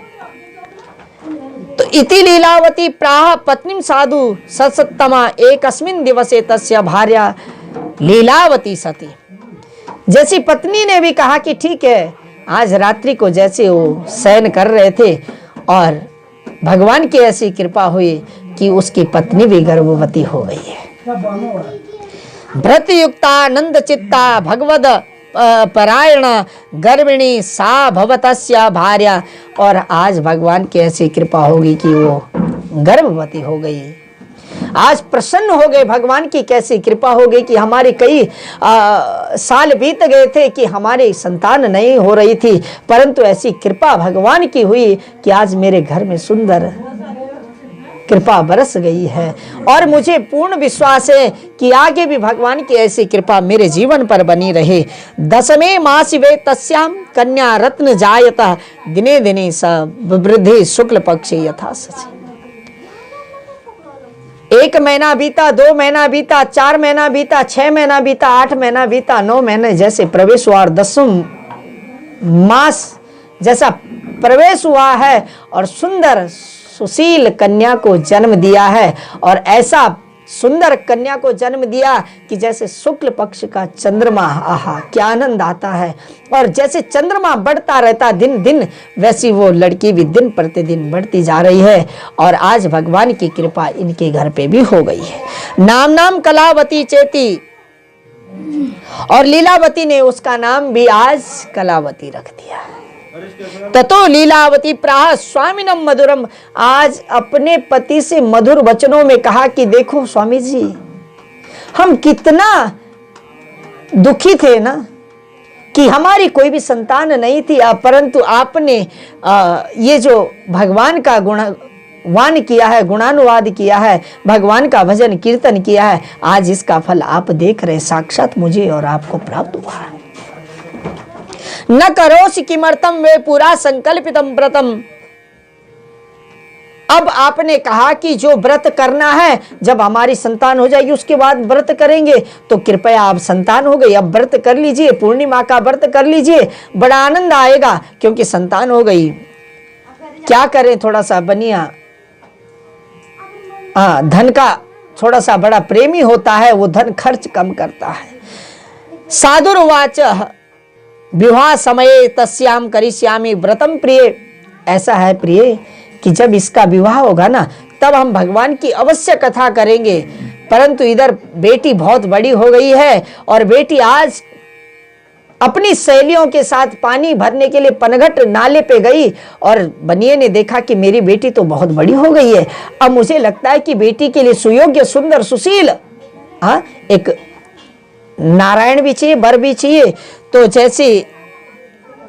तो इति लीलावती प्राह पत्नीम साधु सत्सत्तमा एकस्मिन् दिवसे तस्य भार्या लीलावती सती। जैसी पत्नी ने भी कहा कि ठीक है, आज रात्रि को जैसे वो शयन कर रहे थे और भगवान की ऐसी कृपा हुई कि उसकी पत्नी भी गर्भवती हो गई है। व्रत युक्ता आनंद चित्ता भगवद परायण गर्भिणी सा भवतस्या भार्या। और आज भगवान की ऐसी कृपा होगी कि वो गर्भवती हो गई। आज प्रसन्न हो गए, भगवान की कैसी कृपा हो गई कि हमारे कई साल बीत गए थे कि हमारी संतान नहीं हो रही थी, परंतु ऐसी कृपा भगवान की हुई कि आज मेरे घर में सुंदर कृपा बरस गई है। और मुझे पूर्ण विश्वास है कि आगे भी भगवान की ऐसी कृपा मेरे जीवन पर बनी रहे। दशमे मास वे तस्याम कन्या रत्न जायता दिने दिने स वृद्धि शुक्ल पक्षे यथा सचि। 1 महीना बीता, 2 महीना बीता, 4 महीना बीता, 6 महीना बीता, 8 महीना बीता, 9 महीने जैसे प्रवेश हुआ और 10वें मास जैसा प्रवेश हुआ है और सुंदर सुशील कन्या को जन्म दिया है। और ऐसा सुंदर कन्या को जन्म दिया कि जैसे शुक्ल पक्ष का चंद्रमा, आहा क्या आनंद आता है। और जैसे चंद्रमा बढ़ता रहता दिन दिन, वैसी वो लड़की भी दिन प्रतिदिन बढ़ती जा रही है। और आज भगवान की कृपा इनके घर पे भी हो गई है। नाम नाम कलावती चेती, और लीलावती ने उसका नाम भी आज कलावती रख दिया। ततो लीलावती प्राह स्वामिनम मधुरम। आज अपने पति से मधुर वचनों में कहा कि देखो स्वामी जी, हम कितना दुखी थे ना कि हमारी कोई भी संतान नहीं थी, परंतु आपने ये जो भगवान का गुणवान किया है, गुणानुवाद किया है, भगवान का भजन कीर्तन किया है, आज इसका फल आप देख रहे, साक्षात मुझे और आपको प्राप्त हुआ है। न करोसि किमर्थम वे पूरा संकल्पितम व्रतम। अब आपने कहा कि जो व्रत करना है, जब हमारी संतान हो जाएगी उसके बाद व्रत करेंगे, तो कृपया आप संतान हो गई, अब व्रत कर लीजिए, पूर्णिमा का व्रत कर लीजिए, बड़ा आनंद आएगा क्योंकि संतान हो गई। क्या करें, थोड़ा सा बनिया धन का थोड़ा सा बड़ा प्रेमी होता है, वो धन खर्च कम करता है। साधुर्वाच विवाह समय तस्याम करिष्यामि व्रतम प्रिय। ऐसा है प्रिय कि जब इसका विवाह होगा ना, तब हम भगवान की अवश्य कथा करेंगे। परंतु इधर बेटी बहुत बड़ी हो गई है और बेटी आज अपनी सहेलियों के साथ पानी भरने के लिए पनघट नाले पे गई और बनिए ने देखा कि मेरी बेटी तो बहुत बड़ी हो गई है, अब मुझे लगता है कि बेटी के लिए सुयोग्य सुंदर सुशील एक नारायण भी चाहिए, वर भी चाहिए। तो जैसे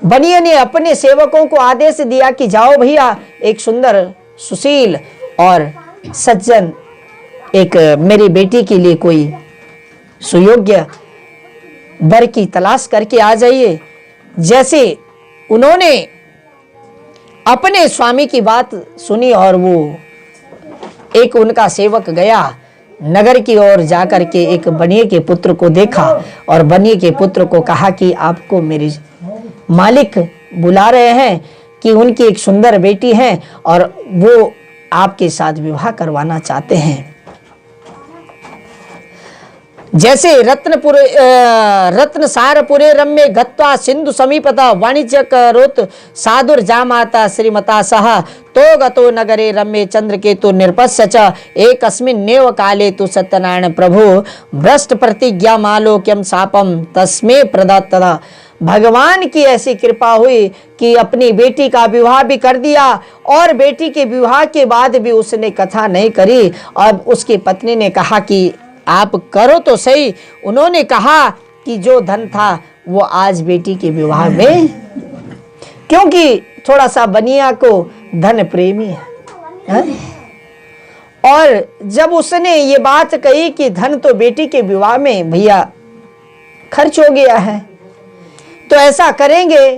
बनिए ने अपने सेवकों को आदेश दिया कि जाओ भैया, एक सुंदर सुशील और सज्जन एक मेरी बेटी के लिए कोई सुयोग्य वर की तलाश करके आ जाइए। जैसे उन्होंने अपने स्वामी की बात सुनी और वो एक उनका सेवक गया नगर की ओर जाकर के एक बनिए के पुत्र को देखा और बनिए के पुत्र को कहा कि आपको मेरे मालिक बुला रहे हैं कि उनकी एक सुंदर बेटी है और वो आपके साथ विवाह करवाना चाहते हैं। जैसे रत्नसारपुरे रम्ये गत्वा सिंधु समीपतः वाणिज्य करोत् साधुर जामाता श्रीमता सह तो गतो नगरे रम्ये चंद्रकेतु निरपस्य च एकस्मिन्नेव काले तु सत्यनारायण प्रभु भ्रष्ट प्रतिज्ञा मालोक्यम शापम तस्मे प्रदत्तः भगवान की ऐसी कृपा हुई कि अपनी बेटी का विवाह भी कर दिया, और बेटी के विवाह के बाद भी उसने कथा नहीं करी। अब उसकी पत्नी ने कहा कि आप करो तो सही। उन्होंने कहा कि जो धन था वो आज बेटी के विवाह में, क्योंकि थोड़ा सा बनिया को धन प्रेमी है। और जब उसने ये बात कही कि धन तो बेटी के विवाह में भैया खर्च हो गया है, तो ऐसा करेंगे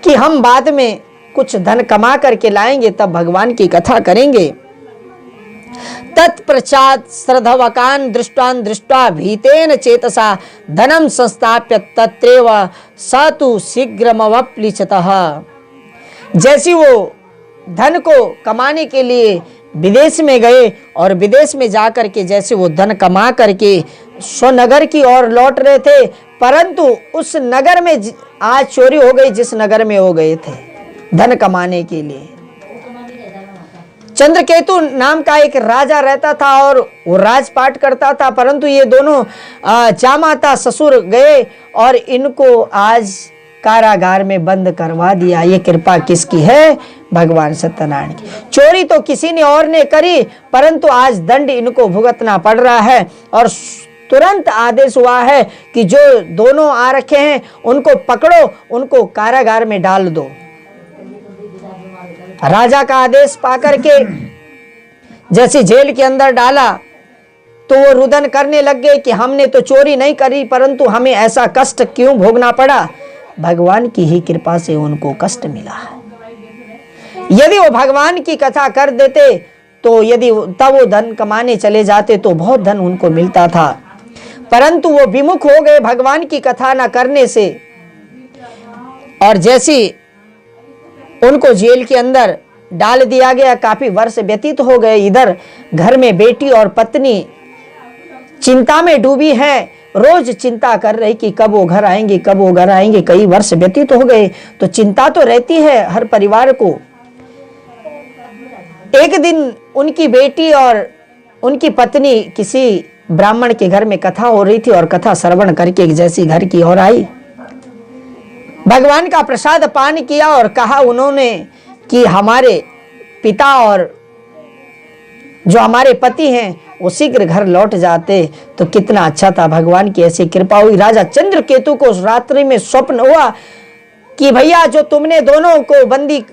कि हम बाद में कुछ धन कमा करके लाएंगे, तब भगवान की कथा करेंगे। तत्पश्चात श्रद्धवकान् दृष्टान् दृष्ट्वा भीतेन चेतसा धनम संस्थाप्य तत्रैव स तु शीघ्रमवप्लिच्छतः। जैसी वो धन को कमाने के लिए विदेश में गए, और विदेश में जाकर के जैसे वो धन कमा करके स्वनगर की ओर लौट रहे थे, परंतु उस नगर में आज चोरी हो गई, जिस नगर में हो गए थे धन कमाने के लिए। चंद्रकेतु नाम का एक राजा रहता था और वो राजपाट करता था, परंतु ये दोनों जामाता ससुर गए और इनको आज कारागार में बंद करवा दिया। ये कृपा किसकी है? भगवान सत्यनारायण की। चोरी तो किसी ने और ने करी, परंतु आज दंड इनको भुगतना पड़ रहा है, और तुरंत आदेश हुआ है कि जो दोनों आ रखे हैं उनको पकड़ो, उनको कारागार में डाल दो। राजा का आदेश पाकर के जैसे जेल के अंदर डाला, तो वो रुदन करने लग गए कि हमने तो चोरी नहीं करी, परंतु हमें ऐसा कष्ट क्यों भोगना पड़ा। भगवान की ही कृपा से उनको कष्ट मिला है। यदि वो भगवान की कथा कर देते, तो यदि तब वो धन कमाने चले जाते तो बहुत धन उनको मिलता था, परंतु वो विमुख हो गए भगवान की कथा न करने से। और जैसी उनको जेल के अंदर डाल दिया गया, काफी वर्ष व्यतीत हो गए। इधर घर में बेटी और पत्नी चिंता में डूबी हैं, रोज चिंता कर रही कि कब वो घर आएंगे, कब वो घर आएंगे। कई वर्ष व्यतीत हो गए, तो चिंता तो रहती है हर परिवार को। एक दिन उनकी बेटी और उनकी पत्नी किसी ब्राह्मण के घर में कथा हो रही थी, और कथा श्रवण करके जैसी घर की ओर आई, भगवान का प्रसाद पान किया और कहा उन्होंने कि हमारे पिता और जो हमारे पति हैं वो शीघ्र घर लौट जाते तो कितना अच्छा था। भगवान की ऐसी कृपा हुई। राजा चंद्रकेतु को रात्रि में स्वप्न हुआ कि भैया जो तुमने दोनों को बंदी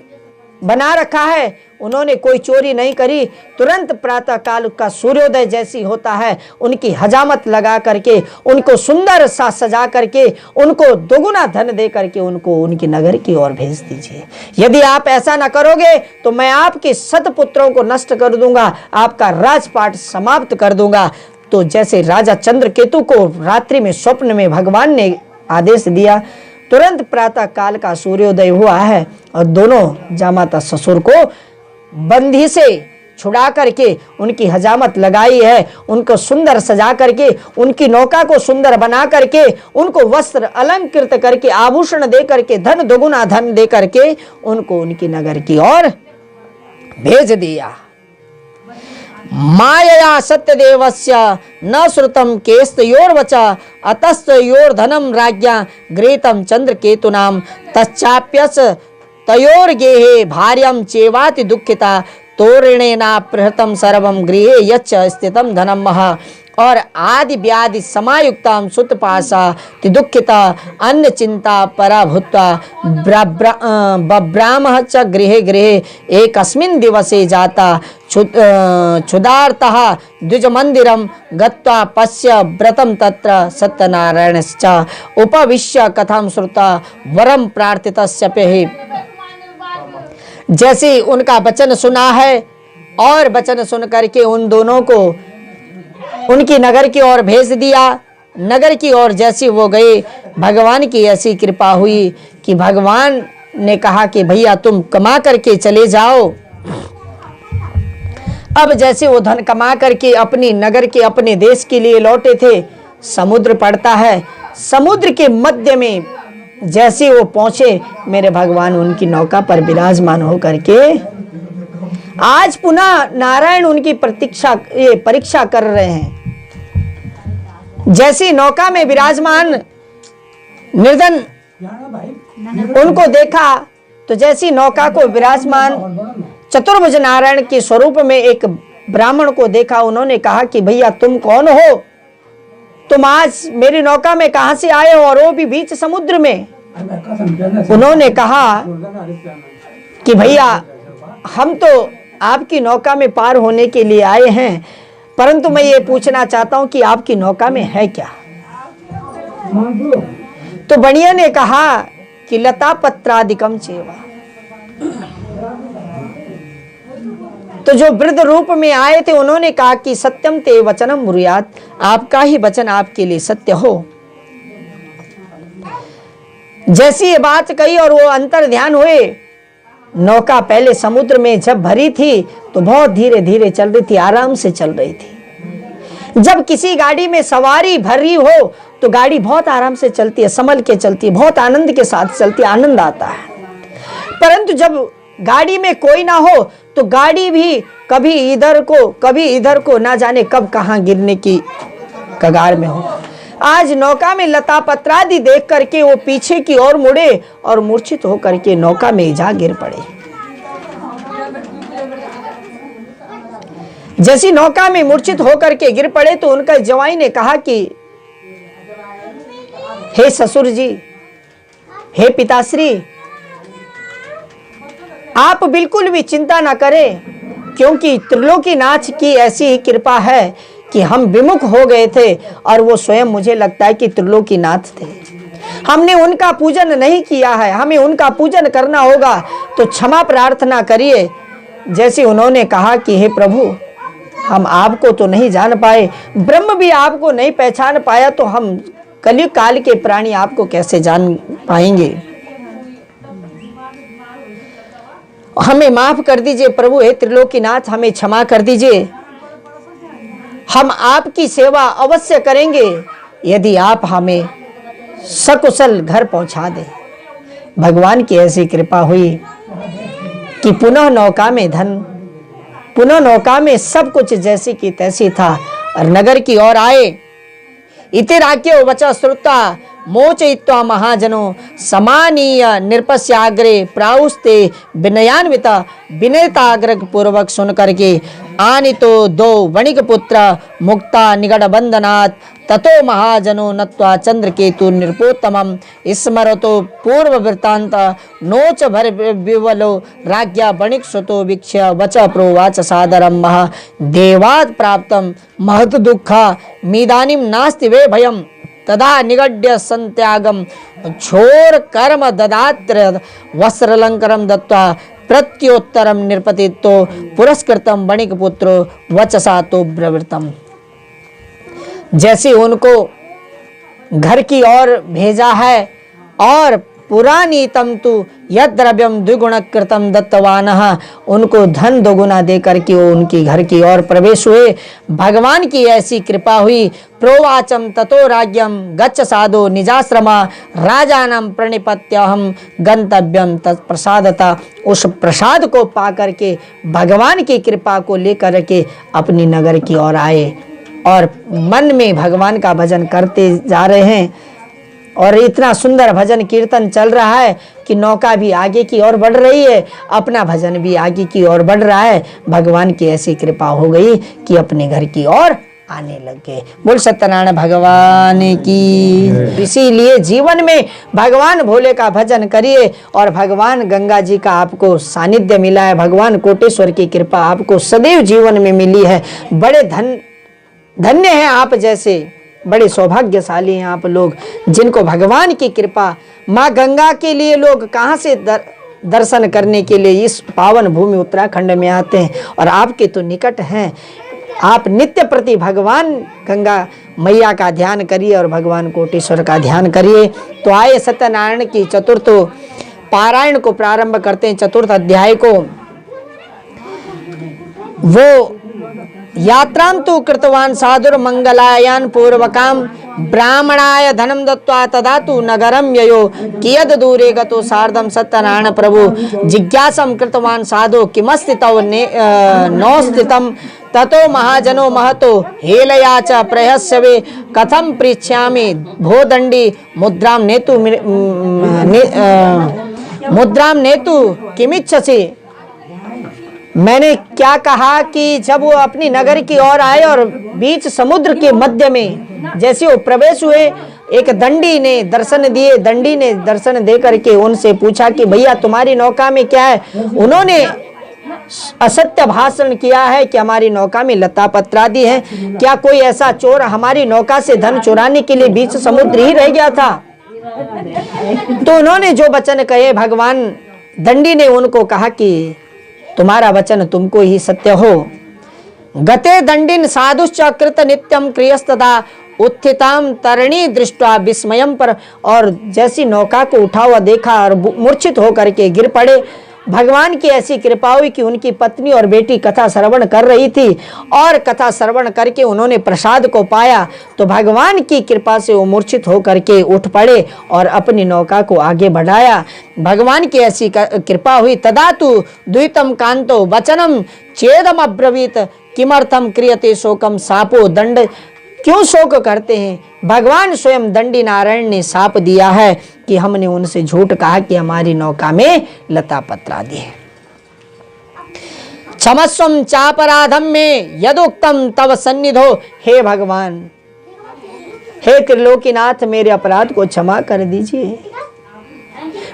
बना रखा है, उन्होंने कोई चोरी नहीं करी। तुरंत प्रातः काल का सूर्योदय जैसी होता है, उनकी हजामत लगा करके, उनको सुंदर सा सजा करके, उनको दोगुना धन दे करके उनको उनकी नगर की ओर भेज दीजिए। यदि आप ऐसा न करोगे तो मैं आपके सतपुत्रों को नष्ट कर दूंगा, आपका राजपाट समाप्त कर दूंगा। तो जैसे राजा चंद्रकेतु को रात्रि में स्वप्न में भगवान ने आदेश दिया, तुरंत प्रातः काल का सूर्योदय हुआ है, और दोनों जामाता ससुर को बंदी से छुड़ा करके उनकी हजामत लगाई है, उनको सुंदर सजा करके, उनकी नौका को सुंदर बना करके, उनको वस्त्र अलंकृत करके, आभूषण दे करके, धन दोगुना धन दे करके उनको उनकी नगर की ओर भेज दिया। मायया सत्यदेवस्य न श्रुतम केस्तयोर्वचा अतस्तयोर्धनम राज्ञा गृहीतम चंद्रकेतुनाम तच्चाप्यस तयोर्गेहे भार्यम चेवाति दुःखिता तोरणेना प्रहृतम सर्वम गृहे यच्च स्थितम धनम महा। और आदि व्याधि समायुक्ताम सुतपासा दुःखिता अन्न चिंता पराभूत्वा बभ्रामः च गृहे गृहे एकस्मिन् दिवसे जाता क्षुधार्तः द्विज मंदिरम गत्वा पश्य व्रतम तत्र सत्यनारायणश्च उपविश्य कथां श्रुता वरम प्रार्थितस्य पेहि। जैसे उनका वचन सुना है, और वचन सुन करके उन दोनों को उनकी नगर की ओर भेज दिया। नगर की ओर जैसी वो गए, भगवान की ऐसी कृपा हुई कि भगवान ने कहा कि भैया तुम कमा करके चले जाओ। अब जैसे वो धन कमा करके अपनी नगर के, अपने देश के लिए लौटे थे, समुद्र पड़ता है, समुद्र के मध्य में जैसे वो पहुंचे, मेरे भगवान उनकी नौका पर विराजमान होकर के आज पुनः नारायण उनकी परीक्षा कर रहे हैं। जैसी नौका में विराजमान निर्धन उनको देखा तो जैसी नौका को विराजमान चतुर्भुज नारायण के स्वरूप में एक ब्राह्मण को देखा, उन्होंने कहा कि भैया तुम कौन हो, तुम आज मेरी नौका में कहां से आए हो, और वो भी बीच समुद्र में। उन्होंने कहा कि भैया हम तो आपकी नौका में पार होने के लिए आए हैं, परंतु मैं ये पूछना चाहता हूं कि आपकी नौका में है क्या। तो बनिया ने कहा कि लता पत्रादिकम चेवा। तो जो वृद्ध रूप में आए थे उन्होंने कहा कि सत्यम ते वचनम ब्रूयात, आपका ही वचन आपके लिए सत्य हो। जैसी ये बात कही और वो अंतर ध्यान हुए, नौका पहले समुद्र में जब भरी थी तो बहुत धीरे धीरे चल रही थी, आराम से चल रही थी। जब किसी गाड़ी में सवारी भरी हो तो गाड़ी बहुत आराम से चलती है, संभल के चलती है, बहुत आनंद के साथ चलती है, आनंद आता है। परंतु जब गाड़ी में कोई ना हो तो गाड़ी भी कभी इधर को ना जाने कब कहां गिरने की कगार में हो। आज नौका में लता पत्रादि देख करके वो पीछे की ओर मुड़े और मूर्छित होकर के नौका में जा गिर पड़े। जैसी नौका में मूर्छित होकर के गिर पड़े तो उनका जवाई ने कहा कि हे ससुर जी, हे पिताश्री, आप बिल्कुल भी चिंता ना करें, क्योंकि त्रिलोकीनाथ की ऐसी ही कृपा है कि हम विमुख हो गए थे और वो स्वयं मुझे लगता है कि त्रिलोकीनाथ थे। हमने उनका पूजन नहीं किया है, हमें उनका पूजन करना होगा, तो क्षमा प्रार्थना करिए। जैसे उन्होंने कहा कि हे प्रभु, हम आपको तो नहीं जान पाए, ब्रह्म भी आपको नहीं पहचान पाया, तो हम कलयुग काल के प्राणी आपको कैसे जान पाएंगे। हमें माफ कर दीजिए प्रभु, हे त्रिलोकीनाथ हमें क्षमा कर दीजिए। हम आपकी सेवा अवश्य करेंगे यदि आप हमें सकुशल घर पहुंचा दें। भगवान की ऐसी कृपा हुई कि पुनः नौका में धन, पुनः नौका में सब कुछ जैसी की तैसी था और नगर की ओर आए। इति राख्यो वचा श्रुत्वा मोचयित्वा महाजनो समानीय नृपस्याग्रे प्राउस्ते विनयान्विता विनयताग्रह पूर्वक सुन करके आनितो दो वणिक पुत्र मुक्ता निगड़ बंधनात् ततो महाजनो नत्वा चंद्रकेतु नृपोत्तमं स्मरतो पूर्व वृत्तांत नोच भर विवलो राज्ञा वणिक सुतो वीक्ष्य वच प्रोवाच सादरम महा देवात् प्राप्तम महत दुःखा मीदानीं नास्ति वे भयम तदा निगड्य संत्यागम छोर कर्म ददात्र वस्त्रलंकरम दत्वा प्रत्योत्तरम नृपतित्तो पुरस्कृतम वणिक पुत्रो वचसा तो ब्रवृतम। जैसे उनको घर की ओर भेजा है और पुरानी तम तु यद द्रव्यम द्विगुण कृतम दत्तवानः, उनको धन दोगुना दे करके वो उनकी घर की ओर प्रवेश हुए। भगवान की ऐसी कृपा हुई। प्रोवाचम ततो राज्यम गच्छ साधो निजाश्रमा राजानम प्रणिपत्यहम गंतव्यम तत्प्रसादता। उस प्रसाद को पा करके भगवान की कृपा को लेकर के अपनी नगर की ओर आए और मन में भगवान का भजन करते जा रहे हैं। और इतना सुंदर भजन कीर्तन चल रहा है कि नौका भी आगे की ओर बढ़ रही है, अपना भजन भी आगे की ओर बढ़ रहा है। भगवान की ऐसी कृपा हो गई कि अपने घर की ओर आने लग गए। बोल सत्यनारायण भगवान की। इसीलिए जीवन में भगवान भोले का भजन करिए और भगवान गंगा जी का आपको सानिध्य मिला है, भगवान कोटेश्वर की कृपा आपको सदैव जीवन में मिली है। बड़े धन्य हैं आप जैसे, बड़े सौभाग्यशाली हैं आप लोग जिनको भगवान की कृपा। माँ गंगा के लिए लोग कहाँ से दर्शन करने के लिए इस पावन भूमि उत्तराखंड में आते हैं और आपके तो निकट हैं। आप नित्य प्रति भगवान गंगा मैया का ध्यान करिए और भगवान कोटेश्वर का ध्यान करिए। तो आए सत्यनारायण की चतुर्थ पारायण को प्रारंभ करते हैं। चतुर्थ अध्याय को वो यात्रां तु कृतवान साधुर मंगलायान पूर्वकाम ब्राह्मणाय धनम दत्त्वा तदा तु नगरम ययो कियद दूरे गतो सार्धम सत्यनारायण प्रभु जिज्ञासम कृतवान साधो किमस्ति तव नो स्थितम ततो महाजनो महतो हेलया च प्रहस्यवे कथम पृच्छामि भो दंडी मुद्राम नेतु किमिच्छसि। मैंने क्या कहा कि जब वो अपनी नगर की ओर आए और बीच समुद्र के मध्य में जैसे वो प्रवेश हुए, एक दंडी ने दर्शन दिए। दंडी ने दर्शन दे करके उनसे पूछा कि भैया तुम्हारी नौका में क्या है। उन्होंने असत्य भाषण किया है कि हमारी नौका में लता पत्रादि है। क्या कोई ऐसा चोर हमारी नौका से धन चुराने के लिए बीच समुद्र ही रह गया था। तो उन्होंने जो वचन कहे, भगवान दंडी ने उनको कहा कि तुम्हारा वचन तुमको ही सत्य हो। गते दंडिन साधुश्च कृत नित्यम क्रियस्तदा उत्थिताम तरणी दृष्टवा विस्मयम पर। और जैसी नौका को उठा हुआ देखा और मूर्छित होकर के गिर पड़े। भगवान की ऐसी कृपा हुई कि उनकी पत्नी और बेटी कथा श्रवण कर रही थी और कथा श्रवण करके उन्होंने प्रसाद को पाया। तो भगवान की कृपा से वो मूर्छित होकर के उठ पड़े और अपनी नौका को आगे बढ़ाया। भगवान की ऐसी कृपा हुई। तदा तु द्वितम कांतो वचनम चेदम अब्रवीत किमर्थम क्रियते शोकम सापो दंड। क्यों शोक करते हैं। भगवान स्वयं दंडी नारायण ने साप दिया है कि हमने उनसे झूठ कहा कि हमारी नौका में लता पत्रादि है। क्षमस्वम चापराधम में यदुक्तम तव सन्निधो। हे भगवान, हे त्रिलोकीनाथ, मेरे अपराध को क्षमा कर दीजिए।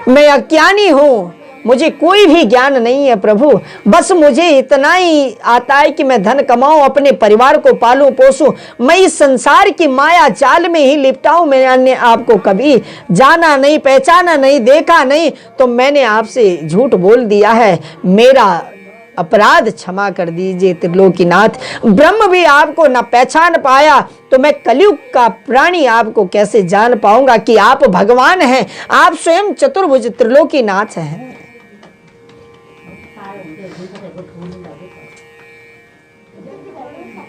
मैं अज्ञानी हूं, मुझे कोई भी ज्ञान नहीं है प्रभु। बस मुझे इतना ही आता है कि मैं धन कमाऊं, अपने परिवार को पालूं पोसूं। मैं इस संसार की माया जाल में ही लिपटा हूं। मैंने आपको कभी जाना नहीं, पहचाना नहीं, देखा नहीं, तो मैंने आपसे झूठ बोल दिया है। मेरा अपराध क्षमा कर दीजिए त्रिलोकीनाथ। ब्रह्म भी आपको न पहचान पाया तो मैं कलयुग का प्राणी आपको कैसे जान पाऊंगा कि आप भगवान हैं। आप स्वयं चतुर्भुज त्रिलोकीनाथ हैं।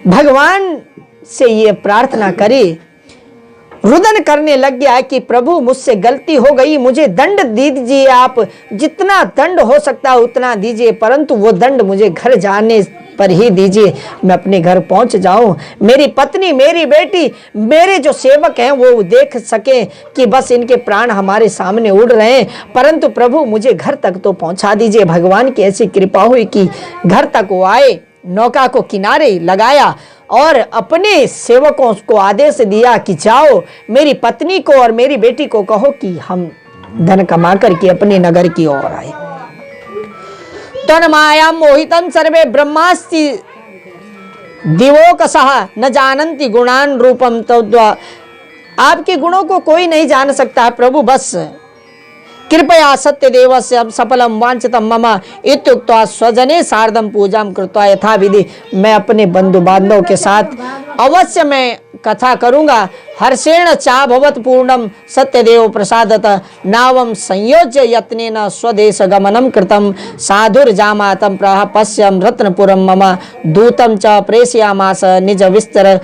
भगवान से ये प्रार्थना करे, रुदन करने लग गया कि प्रभु मुझसे गलती हो गई, मुझे दंड दे दीजिए। आप जितना दंड हो सकता है उतना दीजिए, परंतु वो दंड मुझे घर जाने पर ही दीजिए, मैं अपने घर पहुंच जाऊं। मेरी पत्नी, मेरी बेटी, मेरे जो सेवक हैं वो देख सके कि बस इनके प्राण हमारे सामने उड़ रहे हैं, परंतु प्रभु मुझे घर तक तो पहुंचा दीजिए। भगवान की ऐसी कृपा हुई कि घर तक वो आए, नौका को किनारे लगाया और अपने सेवकों को आदेश दिया कि जाओ मेरी पत्नी को और मेरी बेटी को कहो कि हम धन कमा करके अपने नगर की ओर आए। तन्माया मोहितं सर्वे ब्रह्मास्ति दिवोकसः न जानन्ति गुणान रूपम तद्वा। आपके गुणों को कोई नहीं जान सकता प्रभु, बस कृपया सत्यदेवस्य सफलम वांछितम मम इत्युक्त्वा स्वजने सार्धम पूजाम कृत्वा यथा विधि। मैं अपने बंधु बांधवों के साथ अवश्य मैं कथा करूंगा। हर्षेण चा भवत पूर्णम सत्यदेव प्रसादत नावम संयोज्य यत्नेन स्वदेश गमनम कृतम साधुर्जामातम प्रह पश्यम रत्नपुरम मम दूतम च प्रेषयामास निज विस्तर।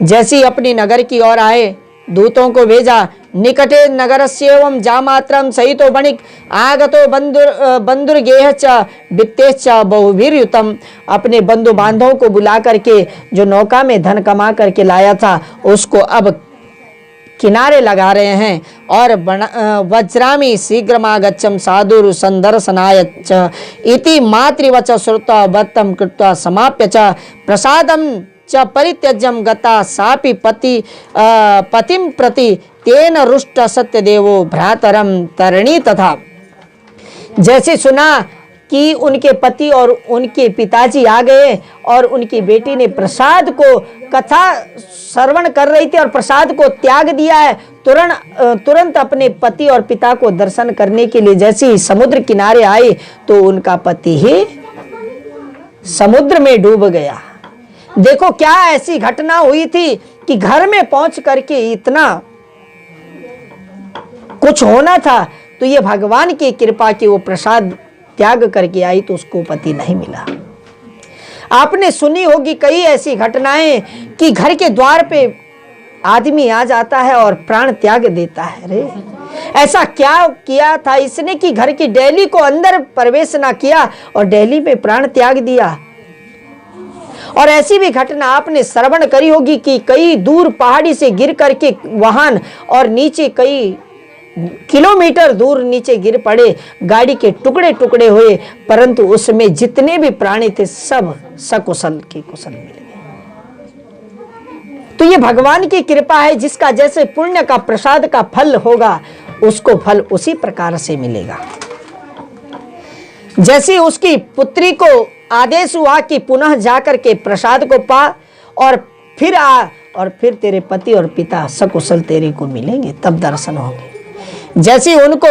जैसी अपनी नगर की ओर आए, दूतों को भेजा। निकटे नगरस्येवं जामात्रं सहितो बणिक आगतो बंधुर्गेह च वित्तेश्च बहुवीर्युतम। अपने बंधु बांधवों को बुला करके जो नौका में धन कमा करके लाया था उसको अब किनारे लगा रहे हैं। और वज्रामी शीघ्रमागच्छम साधुर संदर्शनाय च इति मातृवच श्रुत्वा वत्तं कृत्वा समाप्य च प्रसादम च परित्यज्यम गता सापि पतिम प्रति तेन रुष्ट सत्यदेवो भ्रातरम तरणी। तथा जैसे सुना कि उनके पति और उनके पिताजी आ गए और उनकी बेटी ने प्रसाद को कथा श्रवण कर रही थी और प्रसाद को त्याग दिया है, तुरंत अपने पति और पिता को दर्शन करने के लिए जैसे ही समुद्र किनारे आए तो उनका पति ही समुद्र में डूब गया। देखो क्या ऐसी घटना हुई थी कि घर में पहुंच करके इतना कुछ होना था, तो ये भगवान की कृपा की वो प्रसाद त्याग करके आई तो उसको पति नहीं मिला। आपने सुनी होगी कई ऐसी घटनाएं कि घर के द्वार पे आदमी आ जाता है और प्राण त्याग देता है। रे ऐसा क्या किया था इसने कि घर की डेली को अंदर प्रवेश ना किया और डेली में प्राण त्याग दिया। और ऐसी भी घटना आपने श्रवण करी होगी कि कई दूर पहाड़ी से गिर करके वाहन और नीचे कई किलोमीटर दूर नीचे गिर पड़े, गाड़ी के टुकड़े टुकड़े हुए, परंतु उसमें जितने भी प्राणी थे सब सकुशल के कुशल मिले। तो ये भगवान की कृपा है, जिसका जैसे पुण्य का प्रसाद का फल होगा उसको फल उसी प्रकार से मिलेगा। जैसे उसकी पुत्री को आदेश हुआ कि पुनः जाकर के प्रसाद को पा और फिर आ, और फिर तेरे पति और पिता सकुशल तेरे को मिलेंगे, तब दर्शन होंगे। जैसे उनको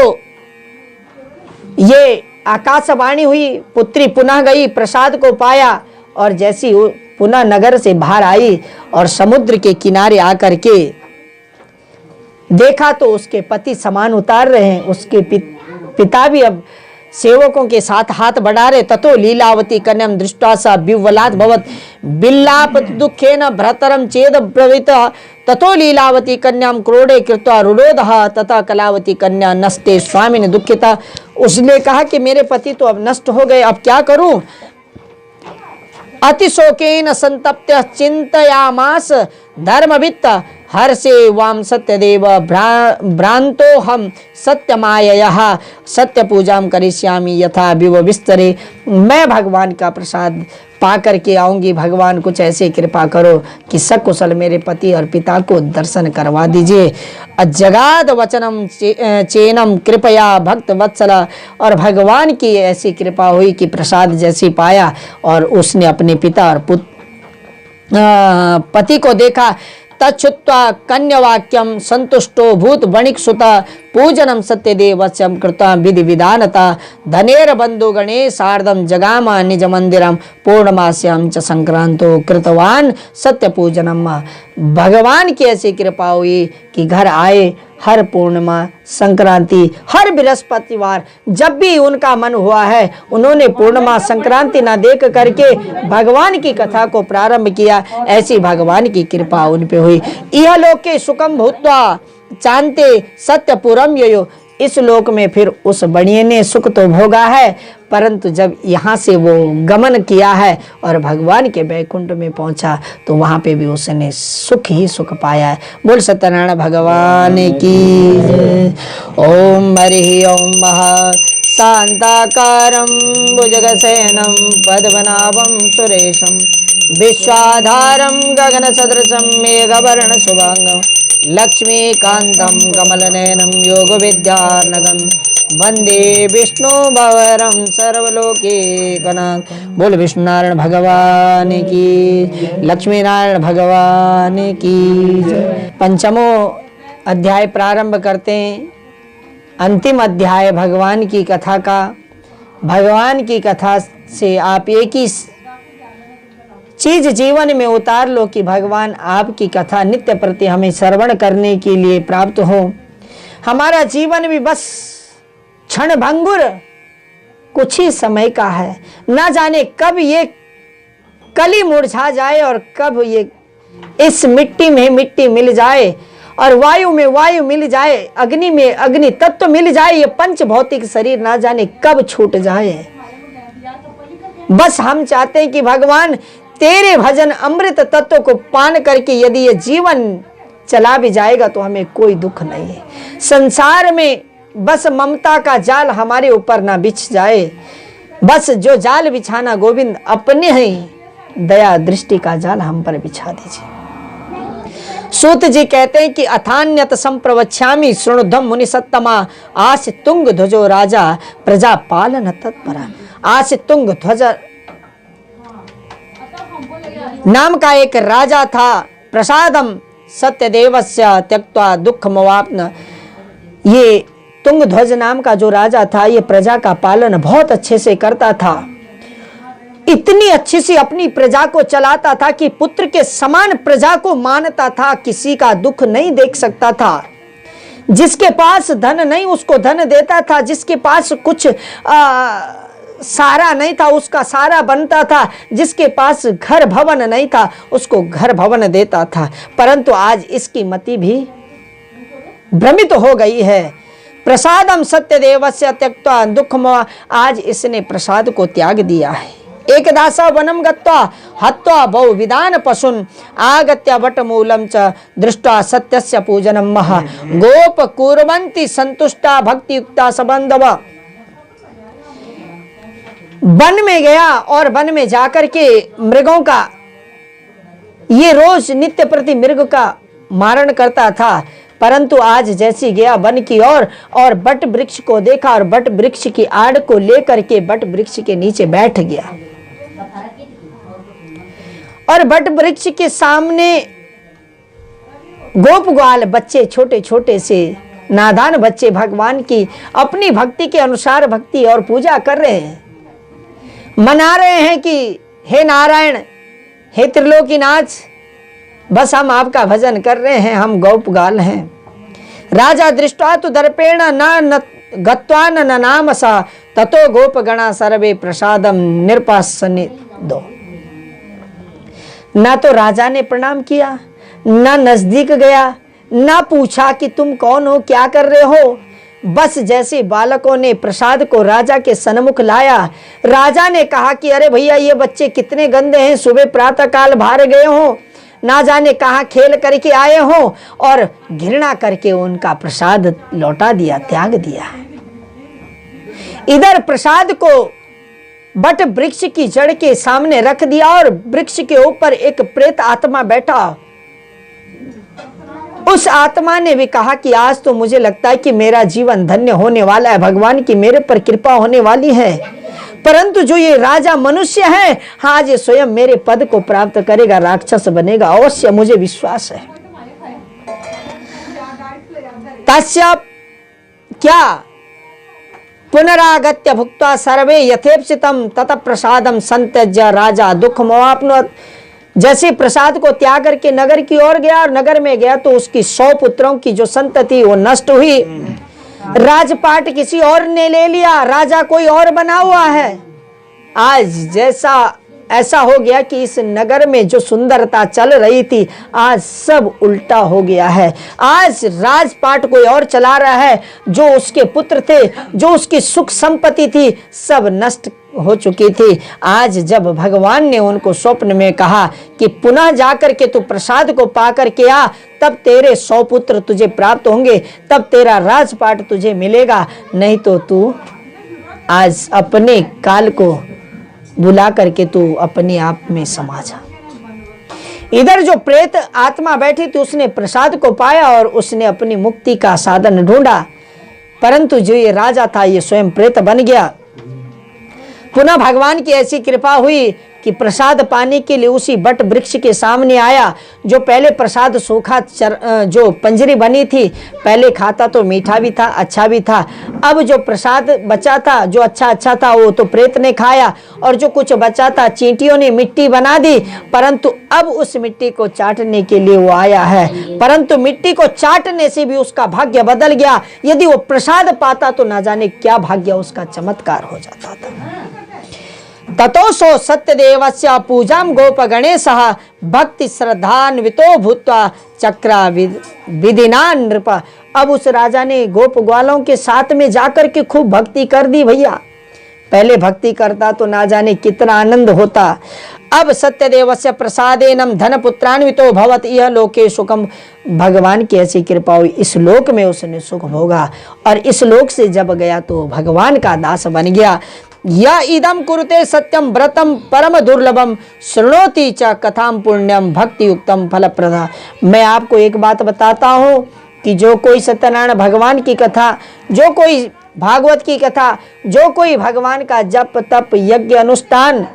ये आकाशवाणी हुई, पुत्री पुनः गई, प्रसाद को पाया, और जैसी पुनः नगर से बाहर आई और समुद्र के किनारे आकर के देखा तो उसके पति सामान उतार रहे हैं, उसके पिता भी अब सेवकों के साथ हाथ बढ़ा रहे। ततो लीलावती कन्याम दृष्टा सा विह्वलात् भवत् बिल्लापत दुखेन भ्रातरम चेद ब्रवीत ततो लीलावती कन्याम क्रोड़े कृत्वा रुरोधः तथा कलावती कन्या नस्ते स्वामिन दुखिता। उसने कहा कि मेरे पति तो अब नष्ट हो गए, अब क्या करूं। अतिशोकेन संतप्य चिंतयामास धर्मवित्त हर्षे वाम सत्यदेव भ्रांतो हम सत्यमाययः सत्य पूजाम करिष्यामि यथा विव विस्तरे। मैं भगवान का प्रसाद पा करके आऊंगी, भगवान कुछ ऐसे कृपा करो कि सकुशल मेरे पति और पिता को दर्शन करवा दीजिए। अजगाद वचनम चेनम कृपया भक्त वत्सला। और भगवान की ऐसी कृपा हुई कि प्रसाद जैसी पाया और उसने अपने पिता और पति को देखा। तच्छुत्वा कन्यावाक्यम संतुष्टो भूत वणिक सुता पूजनम सत्यदेवस्यम कृता विधि विधानता धनेर बंधु गणेशार्धम जगामा निज मंदिरम पूर्णमास्याम च संक्रांतो कृतवान सत्य पूजनम। भगवान की ऐसी कृपा हुई कि घर आए, हर पूर्णिमा, संक्रांति, हर बृहस्पतिवार जब भी उनका मन हुआ है उन्होंने पूर्णिमा संक्रांति ना देख करके भगवान की कथा को प्रारंभ किया। ऐसी भगवान की कृपा उन पे हुई। यह लोके सुखम भूत्वा चांते सत्यपुरम ययो। इस लोक में फिर उस बढ़िया ने सुख तो भोगा है, परंतु जब यहाँ से वो गमन किया है और भगवान के वैकुंठ में पहुंचा तो वहाँ पे भी उसने सुख ही सुख पाया है। बोल सत्यनारायण भगवान की जय। ओम हरि ओम महा शांताकारं भुजगशयनं पद्मनाभं सुरेशं विश्वाधारं गगनसदृशं मेघवर्णं शुभांगं लक्ष्मीकान्तं कमलनयनं योगविद्यार्णवं वंदे विष्णु भवरं सर्वलोकैकनाथ। बोल विष्णु नारायण भगवान की, लक्ष्मी नारायण भगवान की जय। पंचमो अध्याय प्रारंभ करते हैं। अंतिम अध्याय भगवान की कथा का। भगवान की कथा से आप एक ही चीज जीवन में उतार लो कि भगवान आपकी कथा नित्य प्रति हमें श्रवण करने के लिए प्राप्त हो। हमारा जीवन भी बस क्षण भंगुर कुछ ही समय का है, ना जाने कब ये कली मुरझा जाए और कब ये इस मिट्टी में मिट्टी मिल जाए और वायु में वायु मिल जाए, अग्नि में अग्नि तत्व मिल जाए। ये पंच भौतिक शरीर ना जाने कब छूट जाए। बस हम चाहते हैं कि भगवान तेरे भजन अमृत तत्व को पान करके यदि ये जीवन चला भी जाएगा तो हमें कोई दुख नहीं है। संसार में बस ममता का जाल हमारे ऊपर ना बिछ जाए। बस जो जाल बिछाना गोविंद अपने ही दया दृष्टि का जाल हम पर बिछा दीजिए। सूत जी कहते हैं कि अथान्यत संप्रवक्ष्यामि शृणुध्वं मुनि सत्तमा आस तुंग ध्वजो राजा प्रजा पालन तत्परा। आस तुंग ध्वज नाम का एक राजा था। प्रसादम सत्यदेवस्य त्यक्त्वा दुःखमवाप्न। ये तुंग ध्वज नाम का जो राजा था ये प्रजा का पालन बहुत अच्छे से करता था। इतनी अच्छी सी अपनी प्रजा को चलाता था कि पुत्र के समान प्रजा को मानता था, किसी का दुख नहीं देख सकता था। जिसके पास धन नहीं उसको धन देता था, जिसके पास कुछ सारा नहीं था उसका सारा बनता था, जिसके पास घर भवन नहीं था उसको घर भवन देता था। परंतु आज इसकी मति भी भ्रमित हो गई है। प्रसादम सत्यदेवस्य त्यक्त्वा दुःखमः, आज इसने प्रसाद को त्याग दिया है। एक दासा वनम गत्वा हत्वा बहुविधान पशुन आगत्य वटमूलम च दृष्ट्वा सत्यस्य पूजनम महा गोप कुर्वन्ति संतुष्टा भक्तियुक्ता सबंधव। वन में गया और वन में जाकर के मृगों का ये रोज नित्य प्रति मृग का मारण करता था, परंतु आज जैसी गया वन की ओर और बट वृक्ष को देखा और बट वृक्ष की आड़ को लेकर के बट वृक्ष के नीचे बैठ गया और बट वृक्ष के सामने गोप ग्वाल बच्चे छोटे छोटे से नादान बच्चे भगवान की अपनी भक्ति के अनुसार भक्ति और पूजा कर रहे हैं, मना रहे हैं कि हे नारायण, हे त्रिलोकीनाथ, बस हम आपका भजन कर रहे हैं, हम गोप ग्वाल हैं। राजा दृष्ट्वा तु दर्पेण न गत्वा न नाम सा ततो गोप गणा सर्वे प्रसादम निर्पासनिदो। ना तो राजा ने प्रणाम किया, ना नजदीक गया, ना पूछा कि तुम कौन हो, क्या कर रहे हो। बस जैसे बालकों ने प्रसाद को राजा के सन्मुख लाया, राजा ने कहा कि अरे भैया ये बच्चे कितने गंदे हैं, सुबह प्रातः काल बाहर गए हो, ना जाने कहाँ खेल करके आए हो, और घृणा करके उनका प्रसाद लौटा दिया, त्याग दिया। इधर प्रसाद को बट वृक्ष की जड़ के सामने रख दिया और वृक्ष के ऊपर एक प्रेत आत्मा बैठा। उस आत्मा ने भी कहा कि आज तो मुझे लगता है कि मेरा जीवन धन्य होने वाला है, भगवान की मेरे पर कृपा होने वाली है। परंतु जो ये राजा मनुष्य है, आज ये स्वयं मेरे पद को प्राप्त करेगा, राक्षस बनेगा, अवश्य मुझे विश्वास है। तस्य क्या पुनरागत्य भुक्त्वा सर्वे यथेप्सितम तत प्रसादम संत्यज्य राजा दुख मोहाप्नोत। जैसे प्रसाद को त्याग करके नगर की ओर गया और नगर में गया तो उसकी 100 पुत्रों की जो संतति वो नष्ट हुई। राजपाट किसी और ने ले लिया, राजा कोई और बना हुआ है। आज जैसा ऐसा हो गया कि इस नगर में जो सुंदरता चल रही थी आज सब उल्टा हो गया है। आज राजपाट कोई और चला रहा है, जो उसके पुत्र थे, जो उसकी सुख संपत्ति थी, सब नष्ट हो चुकी थी। आज जब भगवान ने उनको स्वप्न में कहा कि पुनः जाकर के तू प्रसाद को पा करके आ, तब तेरे 100 पुत्र तुझे प्राप्त होंगे, तब तेरा राजपाट तुझे मिलेगा, नहीं तो तू आज अपने काल को बुला करके तू अपने आप में समा जा। इधर जो प्रेत आत्मा बैठी थी उसने प्रसाद को पाया और उसने अपनी मुक्ति का साधन ढूंढा, परंतु जो ये राजा था ये स्वयं प्रेत बन गया। पुनः भगवान की ऐसी कृपा हुई कि प्रसाद पाने के लिए उसी बट वृक्ष के सामने आया। जो पहले प्रसाद सूखा जो पंजरी बनी थी, पहले खाता तो मीठा भी था, अच्छा भी था। अब जो प्रसाद बचा था, जो अच्छा था, वो तो प्रेत ने खाया, और जो कुछ बचा था चींटियों ने मिट्टी बना दी। परंतु अब उस मिट्टी को चाटने के लिए वो आया है, परंतु मिट्टी को चाटने से भी उसका भाग्य बदल गया। यदि वो प्रसाद पाता तो ना जाने क्या भाग्य उसका चमत्कार हो जाता था। ततोसो सत्यदेवस्य पूजाम गोप गणेशः भक्ति श्रद्धान्वितो भूत्वा चक्रा विधिना नृप। अब उस राजा ने गोप ग्वालों के साथ में जाकर के खूब भक्ति कर दी। भैया पहले भक्ति करता तो ना जाने कितना आनंद होता। अब सत्यदेवस्य प्रसादेनम धन पुत्रान्वितो भवत यह लोके सुखम। भगवान की ऐसी कृपा हुई, इस लोक में उसने सुख भोगा, और इस लोक से जब गया तो भगवान का दास बन गया। या इदम कुरुते सत्यम व्रतम परम दुर्लभम शृणोति च कथाम पुण्यम भक्ति युक्तम फलप्रदा। मैं आपको एक बात बताता हूँ कि जो कोई सत्यनारायण भगवान की कथा, जो कोई भागवत की कथा, जो कोई भगवान का जप तप यज्ञ अनुष्ठान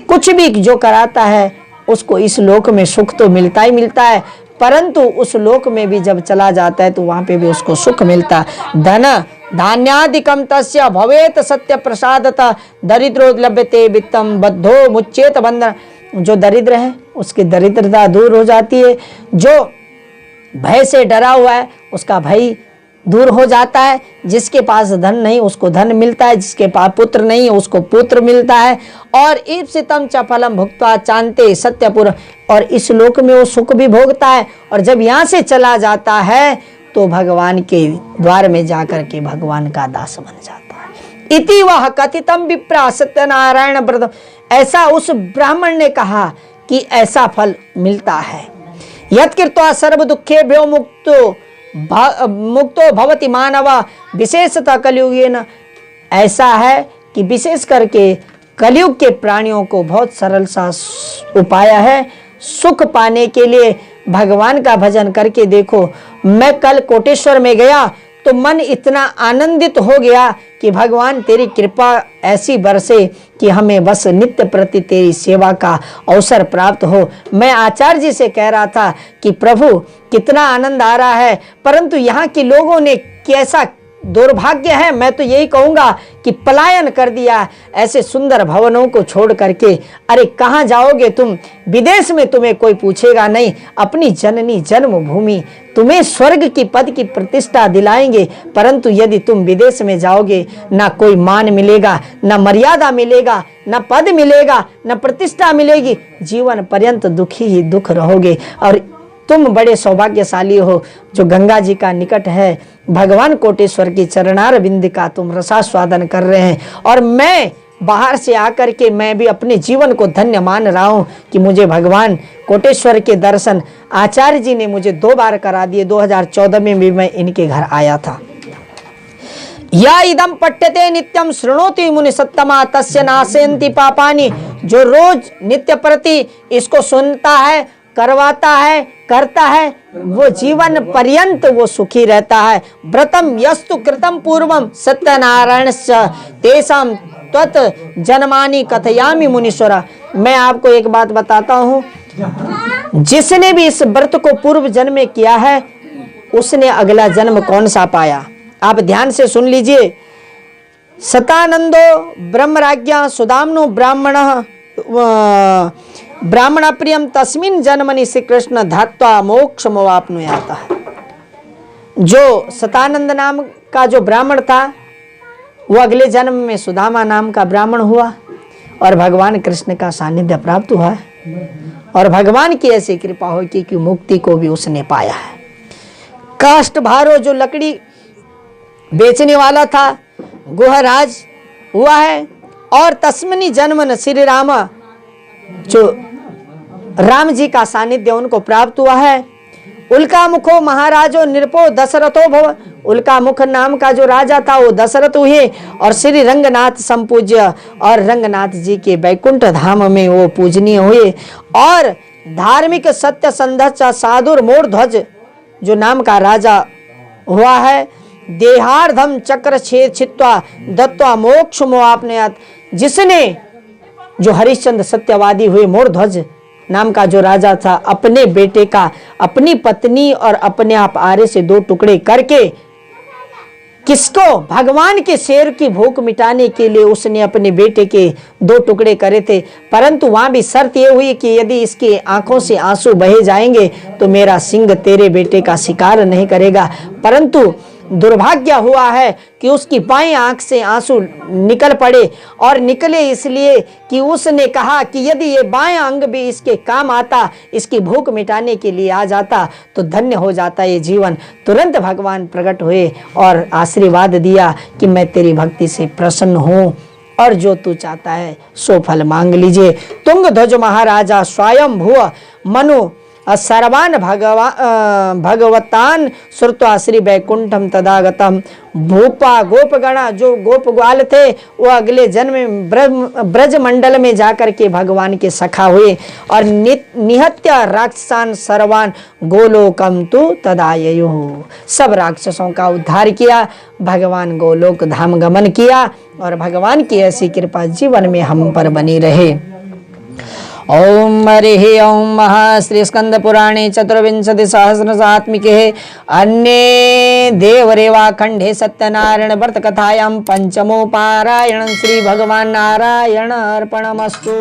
कुछ भी जो कराता है, उसको इस लोक में सुख तो मिलता ही मिलता है, परंतु उस लोक में भी जब चला जाता है तो वहां पे भी उसको सुख मिलता। धन धान्यादिकम तस्य भवेत सत्य प्रसादतः दरिद्रो लभ्यते वित्तम बद्धो मुच्चेत बंधन। जो दरिद्र है उसकी दरिद्रता दूर हो जाती है, जो भय से डरा हुआ है उसका भय दूर हो जाता है। जिसके पास धन नहीं उसको धन मिलता है, जिसके पास पुत्र नहीं उसको पुत्र मिलता है। और ईप्सितम च फलम भुक्त्वा चान्ते सत्यपुर, और इस लोक में वो सुख भी भोगता है, और जब यहाँ से चला जाता है तो भगवान के द्वार में जाकर के भगवान का दास बन जाता है। इति वह कथितम विप्रा सत्यनारायण व्रत, ऐसा उस ब्राह्मण ने कहा कि ऐसा फल मिलता है। यत्कृत्वा सर्व दुखेभ्यो मुक्तो भवति मानव, विशेषतः कलियुगेन, ऐसा है कि विशेष करके कलयुग के प्राणियों को बहुत सरल सा उपाय है सुख पाने के लिए। भगवान का भजन करके देखो। मैं कल कोटेश्वर में गया तो मन इतना आनंदित हो गया कि भगवान तेरी कृपा ऐसी बरसे कि हमें बस नित्य प्रति तेरी सेवा का अवसर प्राप्त हो। मैं आचार्य जी से कह रहा था कि प्रभु कितना आनंद आ रहा है, परंतु यहाँ के लोगों ने कैसा दुर्भाग्य है, मैं तो यही कहूँगा कि पलायन कर दिया ऐसे सुंदर भवनों को छोड़ करके। अरे कहाँ जाओगे तुम? विदेश में तुम्हें कोई पूछेगा नहीं, अपनी जननी जन्मभूमि तुम्हें स्वर्ग की पद की प्रतिष्ठा दिलाएंगे, परंतु यदि तुम विदेश में जाओगे ना कोई मान मिलेगा, ना मर्यादा मिलेगा, ना पद मिलेगा, ना प्रतिष्ठा मिलेगी, जीवन पर्यंत दुखी ही दुख रहोगे। और तुम बड़े सौभाग्यशाली हो जो गंगा जी का निकट है, भगवान कोटेश्वर की चरणार बिंद का तुम रसास्वादन कर रहे हैं। और मैं बाहर से आकर के मैं भी अपने जीवन को धन्य मान रहा हूँ कि मुझे भगवान कोटेश्वर के दर्शन आचार्य जी ने मुझे 2 बार करा दिए। 2014 में भी मैं इनके घर आया था। या इदम पठ्यते नित्यम शृणोति मुनि सत्तमा तस्य नाशयन्ति पापानि, जो रोज नित्य प्रति इसको सुनता है, करवाता है, करता है, वो जीवन पर्यंत वो सुखी रहता है। व्रतम यस्तु कृतम पूर्वम सत्यनारायण तेषाम त्वत् जन्मानि कथयामि मुनीश्वरा। मैं आपको एक बात बताता हूँ, जिसने भी इस व्रत को पूर्व जन्म में किया है उसने अगला जन्म कौन सा पाया। आप ध्यान से सुन लीजिए। सतानंदो ब्रह्मराज्ञा सुदाम्नो ब्राह्मण प्रियम तस्मिन जन्मनि श्री कृष्ण धात्वा मोक्षमवाप्नुयात। जो सतानंद नाम का जो ब्राह्मण था वो अगले जन्म में सुदामा नाम का ब्राह्मण हुआ और भगवान कृष्ण का सानिध्य प्राप्त हुआ है। और भगवान की ऐसी कृपा हो कि मुक्ति को भी उसने पाया है। काष्ठ भारो जो लकड़ी बेचने वाला था गुहराज हुआ है। और तस्मिनी जन्मन श्री राम, जो राम जी का सानिध्य उनको प्राप्त हुआ है। उल्का मुखो महाराजो निरपो दशरथो भव, उल्का मुख नाम का जो राजा था वो दशरथ हुए और श्री रंगनाथ संपूज्य, और रंगनाथ जी के बैकुंठ धाम में वो पूजनीय हुए। और धार्मिक सत्य संधच साधुर मोरध्वज जो नाम का राजा हुआ है। देहार्धम चक्र छेद छित्वा दत्वा मोक्ष मोआपनयात, जिसने जो हरिश्चंद्र सत्यवादी हुए मोरध्वज नाम का जो राजा था, अपने बेटे का अपनी पत्नी और अपने आप आरे से 2 टुकड़े करके किसको, भगवान के शेर की भूख मिटाने के लिए उसने अपने बेटे के 2 टुकड़े करे थे। परंतु वहां भी शर्त ये हुई कि यदि इसके आंखों से आंसू बहे जाएंगे तो मेरा सिंह तेरे बेटे का शिकार नहीं करेगा। परंतु दुर्भाग्य हुआ है कि उसकी बाईं आंख से आंसू निकल पड़े, और निकले इसलिए कि उसने कहा कि यदि ये बाएं अंग भी इसके काम आता, इसकी भूख मिटाने के लिए आ जाता तो धन्य हो जाता ये जीवन। तुरंत भगवान प्रकट हुए और आशीर्वाद दिया कि मैं तेरी भक्ति से प्रसन्न हूँ और जो तू चाहता है सो फल मांग लीजिए। तुंगध्वज महाराजा स्वयं भुव मनु सर्वान भगवतान श्रुत्वा श्री वैकुंठम तदागतम। भूपा गोपगणा जो गोप ग्वाल थे वो अगले जन्म में ब्रज मंडल में जाकर के भगवान के सखा हुए और निहत्य राक्षसान सर्वान गोलोकम तु तदाययु। सब राक्षसों का उद्धार किया, भगवान गोलोक धाम गमन किया और भगवान की ऐसी कृपा जीवन में हम पर बनी रहे। ओम हरि ओम महा श्री स्कंद पुराणे चतुर्विंशति सहस्रसात्मिके अन्ये देवरेवा खंडे सत्यनारायण व्रत कथायां पंचमो पारायण श्री भगवान नारायण अर्पणमस्तु।